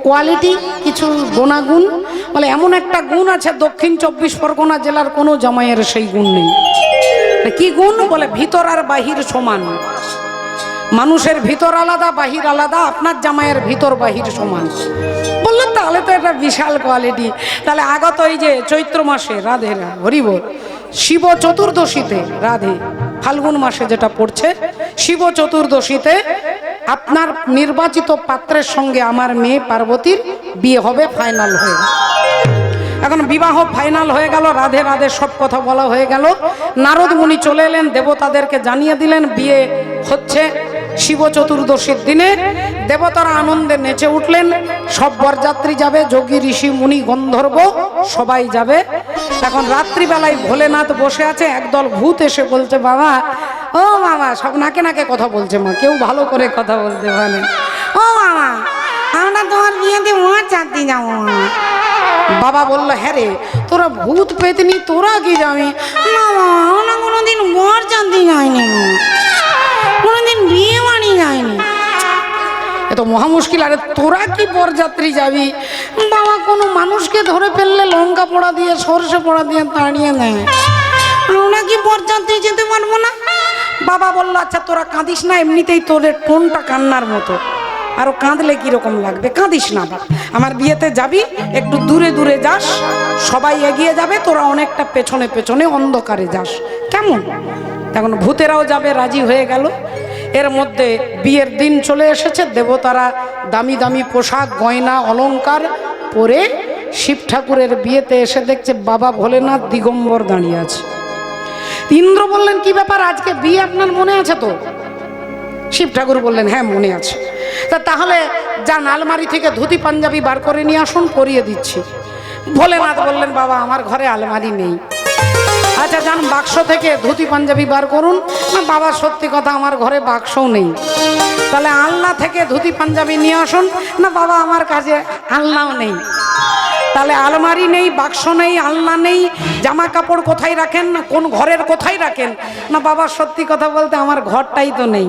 কোয়ালিটি কিছু গুণাগুণ, বলে এমন একটা গুণ আছে দক্ষিণ 24 পরগনা জেলার কোনো জামাইয়ের সেই গুণ নেই। কি গুণ? বলে ভিতর আর বাহির সমান। মানুষের ভিতর আলাদা বাহির আলাদা, আপনার জামাইয়ের ভিতর বাহির সমান। বললেন তাহলে তো এটা বিশাল কোয়ালিটি। তাহলে আগত এই যে চৈত্র মাসে রাধে হরিবল শিব চতুর্দশীতে, রাধে ফাল্গুন মাসে যেটা পড়ছে শিব চতুর্দশীতে আপনার নির্বাচিত পাত্রের সঙ্গে আমার মেয়ে পার্বতীর বিয়ে হবে, ফাইনাল হয়ে গেল। এখন বিবাহ ফাইনাল হয়ে গেল, রাধে রাধে সব কথা বলা হয়ে গেল। নারদ মুনি চলে এলেন, দেবতাদেরকে জানিয়ে দিলেন বিয়ে হচ্ছে শিব চতুর্দশীর দিনে। দেবতারা আনন্দে নেচে উঠলেন, সব বরযাত্রী যাবে, যোগী ঋষি মুনি গন্ধর্ব সবাই যাবে। এখন রাত্রিবেলায় ভোলেনাথ বসে আছে, একদল ভূত এসে বলছে বাবা, ও মামা, সব নাকে নাকে কথা বলছে, মা কেউ ভালো করে কথা বলতে পারে। ও মামা, আমরা তোমার বিয়েতে মাছ চাঁদতে যাবো। বাবা বলল হ্যাঁ রে, তোরা ভূত পেতনি, তোরা কি যাবি? না আমরা কোনোদিন বর চাঁদতে যাইনি, কোনোদিন বিয়ে বাড়ি যায়নি। এ তো মহা মুশকিল। আরে তোরা কি বরযাত্রী যাবি? বাবা কোনো মানুষকে ধরে ফেললে লঙ্কা পোড়া দিয়ে সর্ষে পোড়া দিয়ে তাড়িয়ে নেয়, আমরা কি বরযাত্রী যেতে পারবো না। বাবা বলল আচ্ছা তোরা কাঁদিস না, এমনিতেই তোদের টোনটা কান্নার মতো, আরো কাঁদলে কিরকম লাগবে, কাঁদিস না। আমার বিয়েতে যাবি, একটু দূরে দূরে যাস, সবাই এগিয়ে যাবে, তোরা অনেকটা পেছনে পেছনে অন্ধকারে যাস, কেমন? এখন ভূতেরাও যাবে, রাজি হয়ে গেল। এর মধ্যে বিয়ের দিন চলে এসেছে। দেবতারা দামি দামি পোশাক গয়না অলংকার পরে শিব ঠাকুরের বিয়েতে এসে দেখছে বাবা ভোলেনাথ দিগম্বর দাঁড়িয়ে আছে। ইন্দ্র বললেন কি ব্যাপার, আজকে বিয়ে আপনার মনে আছে তো? শিব ঠাকুর বললেন হ্যাঁ মনে আছে। তাহলে যান আলমারি থেকে ধুতি পাঞ্জাবি বার করে নিয়ে আসুন, পরিয়ে দিচ্ছি। ভোলেনাথ বললেন বাবা আমার ঘরে আলমারি নেই। আচ্ছা যান বাক্স থেকে ধুতি পাঞ্জাবি বার করুন। না বাবা সত্যি কথা আমার ঘরে বাক্সও নেই। তাহলে আলনা থেকে ধুতি পাঞ্জাবি নিয়ে আসুন। না বাবা আমার কাছে আলনাও নেই। তাহলে আলমারি নেই, বাক্স নেই, আলনা নেই, জামা কাপড় কোথায় রাখেন? না কোন ঘরের কোথায় রাখেন? না বাবা সত্যি কথা বলতে আমার ঘরটাই তো নেই,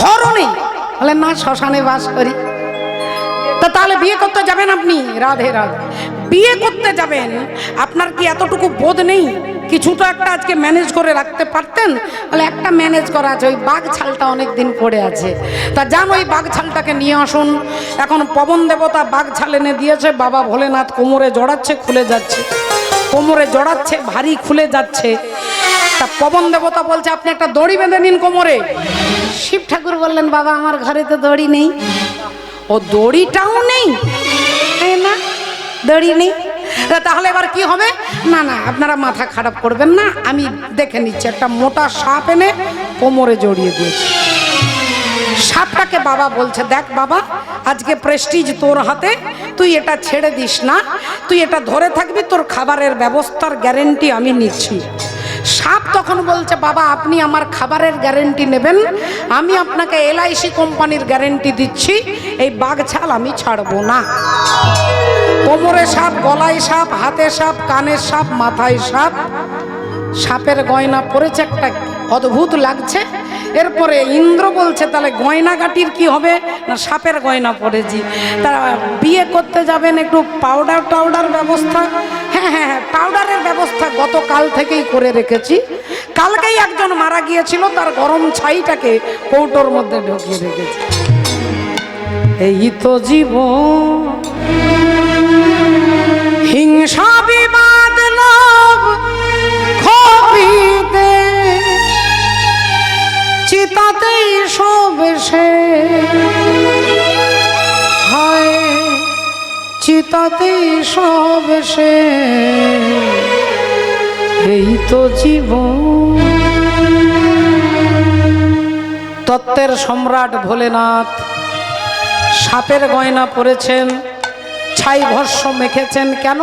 ঘরও নেই। বলে না শ্মশানে বাস করি। তাহলে বিয়ে করতে যাবেন আপনি? রাধে রাধে। বিয়ে করতে যাবেন, আপনার কি এতটুকু বোধ নেই কিছুটা একটা আজকে ম্যানেজ করে রাখতে পারতেন? বলে একটা ম্যানেজ করা আছে, ওই বাঘ ছালটা অনেক দিন পড়ে আছে। তা যান ওই বাঘ ছালটাকে নিয়ে আসুন। এখন পবন দেবতা বাঘ ছাল এনে দিয়েছে। বাবা ভোলেনাথ কোমরে জড়াচ্ছে, খুলে যাচ্ছে, কোমরে জড়াচ্ছে, ভারী খুলে যাচ্ছে। তা পবন দেবতা বলছে আপনি একটা দড়ি বেঁধে নিন কোমরে। শিব ঠাকুর বললেন বাবা আমার ঘরে তো দড়ি নেই। ও দড়িটাও নেই? না দড়ি নেই। তাহলে এবার কি হবে? না না আপনারা মাথা খারাপ করবেন না, আমি দেখে নিচ্ছি। একটা মোটা সাপ এনে কোমরে জড়িয়ে দিয়েছে। সাপটাকে বাবা বলছে দেখ বাবা আজকে প্রেস্টিজ তোর হাতে, তুই এটা ছেড়ে দিস না, তুই এটা ধরে থাকবি, তোর খাবারের ব্যবস্থার গ্যারেন্টি আমি নিচ্ছি। সাপ তখন বলছে বাবা আপনি আমার খাবারের গ্যারেন্টি নেবেন, আমি আপনাকে LIC কোম্পানির গ্যারেন্টি দিচ্ছি, এই বাঘ ছাল আমি ছাড়বো না। কোমরে সাপ, গলায় সাপ, হাতে সাপ, কানে সাপ, মাথায় সাপ, সাপের গয়না পরেছে, একটা অদ্ভুত লাগছে। এরপরে ইন্দ্র বলছে তাহলে গয়নাগাটির কি হবে? না সাপের গয়না পরেছি। তা বিয়ে করতে যাবেন, একটু পাউডার টাউডার ব্যবস্থা? হ্যাঁ হ্যাঁ হ্যাঁ পাউডারের ব্যবস্থা গতকাল থেকেই করে রেখেছি। কালকেই একজন মারা গিয়েছিল, তার গরম ছাইটাকে কৌটোর মধ্যে ঢুকিয়ে রেখেছি। এই তো জীবন, হিংসা বিবাদ লোভ ক্ষোভ তাতেই সব শেষ, এই তো জীবন। তত্ত্বের সম্রাট ভোলেনাথ সাপের গয়না পরেছেন, ছাই ভস্য মেখেছেন। কেন?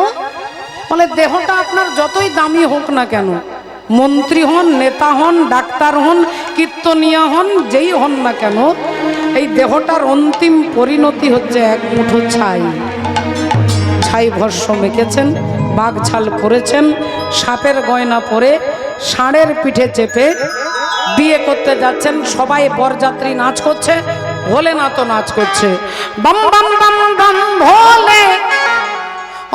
বলে দেহটা আপনার যতই দামি হোক না কেন, মন্ত্রী হন, নেতা হন, ডাক্তার হন, কীর্তনিয়া হন, যেই হন না কেন, এই দেহটার অন্তিম পরিণতি হচ্ছে এক মুঠো ছাই। ছাই ভস্য মেখেছেন, বাঘ ছাল পরেছেন, সাপের গয়না পরে ষাঁড়ের পিঠে চেপে বিয়ে করতে যাচ্ছেন। সবাই বরযাত্রী নাচ করছে, ভোলেনাথও নাচ করছে। বাম বাম বাম বাম ভোলে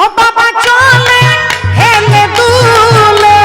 ও বাবা চলে হেলে দুলে,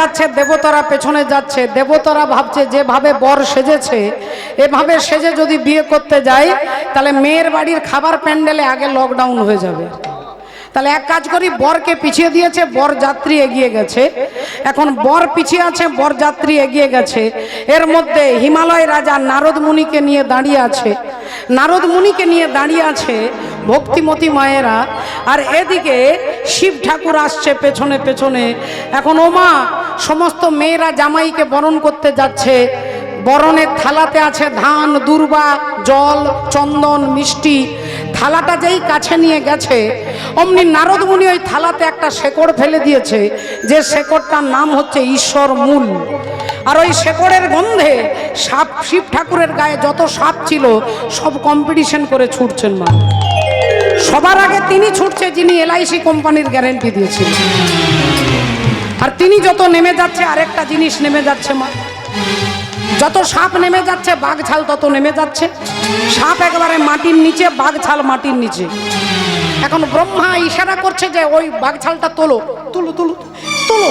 যাচ্ছে, দেবতারা পেছনে যাচ্ছে। দেবতারা ভাবছে যেভাবে বর সেজেছে এভাবে সেজে যদি বিয়ে করতে যায় তাহলে মেয়ের বাড়ির খাবার প্যান্ডেলে আগে লকডাউন হয়ে যাবে। তাহলে এক কাজ করি, বরকে পিছিয়ে দিয়েছে, বর যাত্রী এগিয়ে গেছে। এখন বর পিছিয়ে আছে, বর যাত্রী এগিয়ে গেছে। এর মধ্যে হিমালয় রাজা নারদ মুনিকে নিয়ে দাঁড়িয়ে আছে। নারদ মুনিকে নিয়ে দাঁড়িয়ে আছে ভক্তিমতী মায়েরা, আর এদিকে শিব ঠাকুর আসছে পেছনে পেছনে। এখন ওমা সমস্ত মেয়েরা জামাইকে বরণ করতে যাচ্ছে। বরণের থালাতে আছে ধান, দূর্বা, জল, চন্দন, মিষ্টি। থালাটা যেই কাছে নিয়ে গেছে অমনি নারদ মুনি ওই থালাতে একটা শেকড় ফেলে দিয়েছে, যে শেকড়টার নাম হচ্ছে ঈশ্বর মূল। আর ওই শেকড়ের গন্ধে সাপ, শিব ঠাকুরের গায়ে যত সাপ ছিল সব কম্পিটিশন করে ছুটছেন। মা সবার আগে তিনি ছুটছে যিনি এলআইসি কোম্পানির গ্যারেন্টি দিয়েছিল। আর তিনি যত নেমে যাচ্ছে আরেকটা জিনিস নেমে যাচ্ছে। মা যত সাপ নেমে যাচ্ছে বাঘ ছাল তত নেমে যাচ্ছে। সাপ একেবারে মাটির নিচে, বাঘ ছাল মাটির নিচে। এখন ব্রহ্মা ইশারা করছে যে ওই বাঘ ছালটা তোলো, তুলো তুলো তোলো।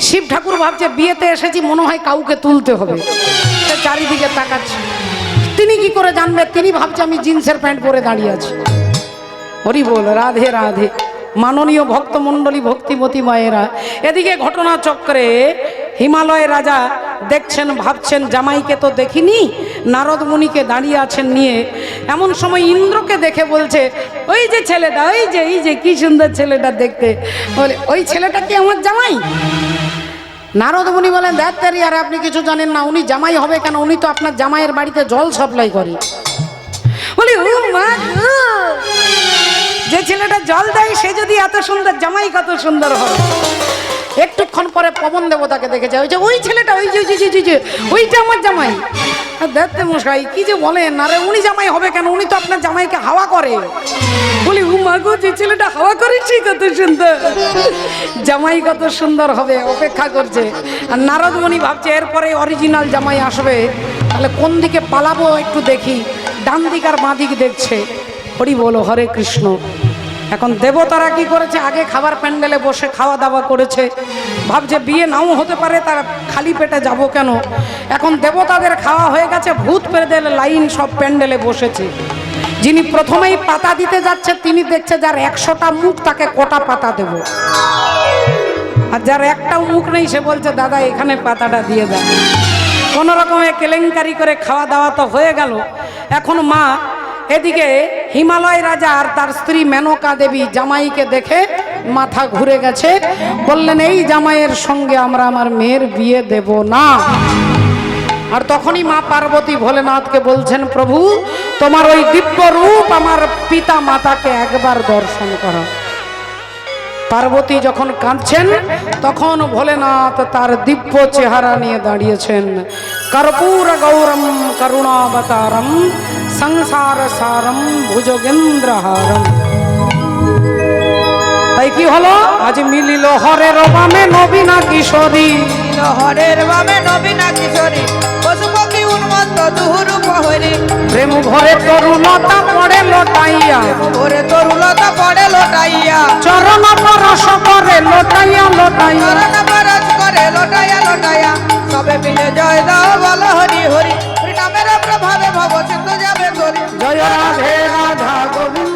শিব ঠাকুর ভাবছে বিয়েতে এসেছি, মনে হয় কাউকে তুলতে হবে, চারিদিকে তাকাচ্ছে। তিনি কি করে জানবে? তিনি ভাবছে আমি জিন্সের প্যান্ট পরে দাঁড়িয়ে আছি। হরি বল, রাধে রাধে। মাননীয় ভক্তমণ্ডলী, ভক্তিমতী মায়েরা, এদিকে ঘটনা চক্রে হিমালয় রাজা দেখছেন, ভাবছেন জামাইকে তো দেখিনি, নারদ মুনিকে দাঁড়িয়ে আছেন নিয়ে। এমন সময় ইন্দ্রকে দেখে বলছে, ওই যে ছেলেটা, এই যে কি সুন্দর ছেলেটা দেখতে। বলে ওই ছেলেটা কি আমার জামাই? নারদ মুনি বলেন, দেখ আর আপনি কিছু জানেন না, উনি জামাই হবে কেন? উনি তো আপনার জামাইয়ের বাড়িতে জল সাপ্লাই করে। বলি ও মা, যে ছেলেটা জল দেয় সে যদি এত সুন্দর, জামাই কত সুন্দর হবে। একটুক্ষণ পরে পবন দেবতাকে দেখে যায়, ওই ছেলেটা, ওইটা আমার জামাই। দেখতে মশাই কি যে বলেন, আরে উনি জামাই হবে কেন? উনি তো আপনার জামাইকে হাওয়া করে। বলি ও মা গো, যে ছেলেটা হাওয়া করে সে কত সুন্দর, জামাই কত সুন্দর হবে, অপেক্ষা করছে। আর নারদ মুনি ভাবছে এরপরে অরিজিনাল জামাই আসবে, তাহলে কোন দিকে পালাবো একটু দেখি। ডান দিক আর বাঁ দিক দেখছে। হরি বলো, হরে কৃষ্ণ। এখন দেবতারা কি করেছে, আগে খাবার প্যান্ডেলে বসে খাওয়া দাওয়া করেছে। ভাবছে বিয়ে নাও হতে পারে, তারা খালি পেটে যাব কেন। এখন দেবতাদের খাওয়া হয়ে গেছে, ভূত প্রেতের লাইন সব প্যান্ডেলে বসেছে। যিনি প্রথমেই পাতা দিতে যাচ্ছে তিনি দেখছে যার 100টা মুখ, তাকে কটা পাতা দেব। আর যার একটাও মুখ নেই সে বলছে দাদা এখানে পাতাটা দিয়ে দেন। কোনো রকমে কেলেঙ্কারি করে খাওয়া দাওয়া তো হয়ে গেল। এখন মা এদিকে হিমালয় রাজা আর তার স্ত্রী মেনকা দেবী জামাইকে দেখে মাথা ঘুরে গেছে, বললেন এই জামাইয়ের সঙ্গে আমরা আমার মেয়ের বিয়ে দেব না। আর তখনই মা পার্বতী ভোলেনাথকে বলছেন, প্রভু তোমার ওই দিব্য রূপ আমার পিতা মাতাকে একবার দর্শন করো। পার্বতী যখন কাঁদছেন তখন ভোলেনাথ তার দিব্য চেহারা নিয়ে দাঁড়িয়েছেন। কর্পূর গৌরম করুণাবতারম সংসার সারম ভুজগেন্দ্রহারম। তাই কি হলো, আজ মিলিল হরের বামে নবীনা কিশোরী, হরের বামে নবীনা কিশোরী, পশু পক্ষী উন্মত্ত দুহুরু প্রহরী, প্রেম ভরে তরুণতা পড়ে লোটাইয়া, ওরে তরুলতা পড়ে লোটাইয়া, চরণ পরশ করে লোটাইয়া লোটাইয়া, চরণ পরশ করে লোটাইয়া লোটাইয়া, সবে মিলে জয় দাও বল হরি হরি, হরি নামের প্রভাবে ভব সিন্ধু যাবে তরি। জয় রাধে রাধা গোবিন্দ।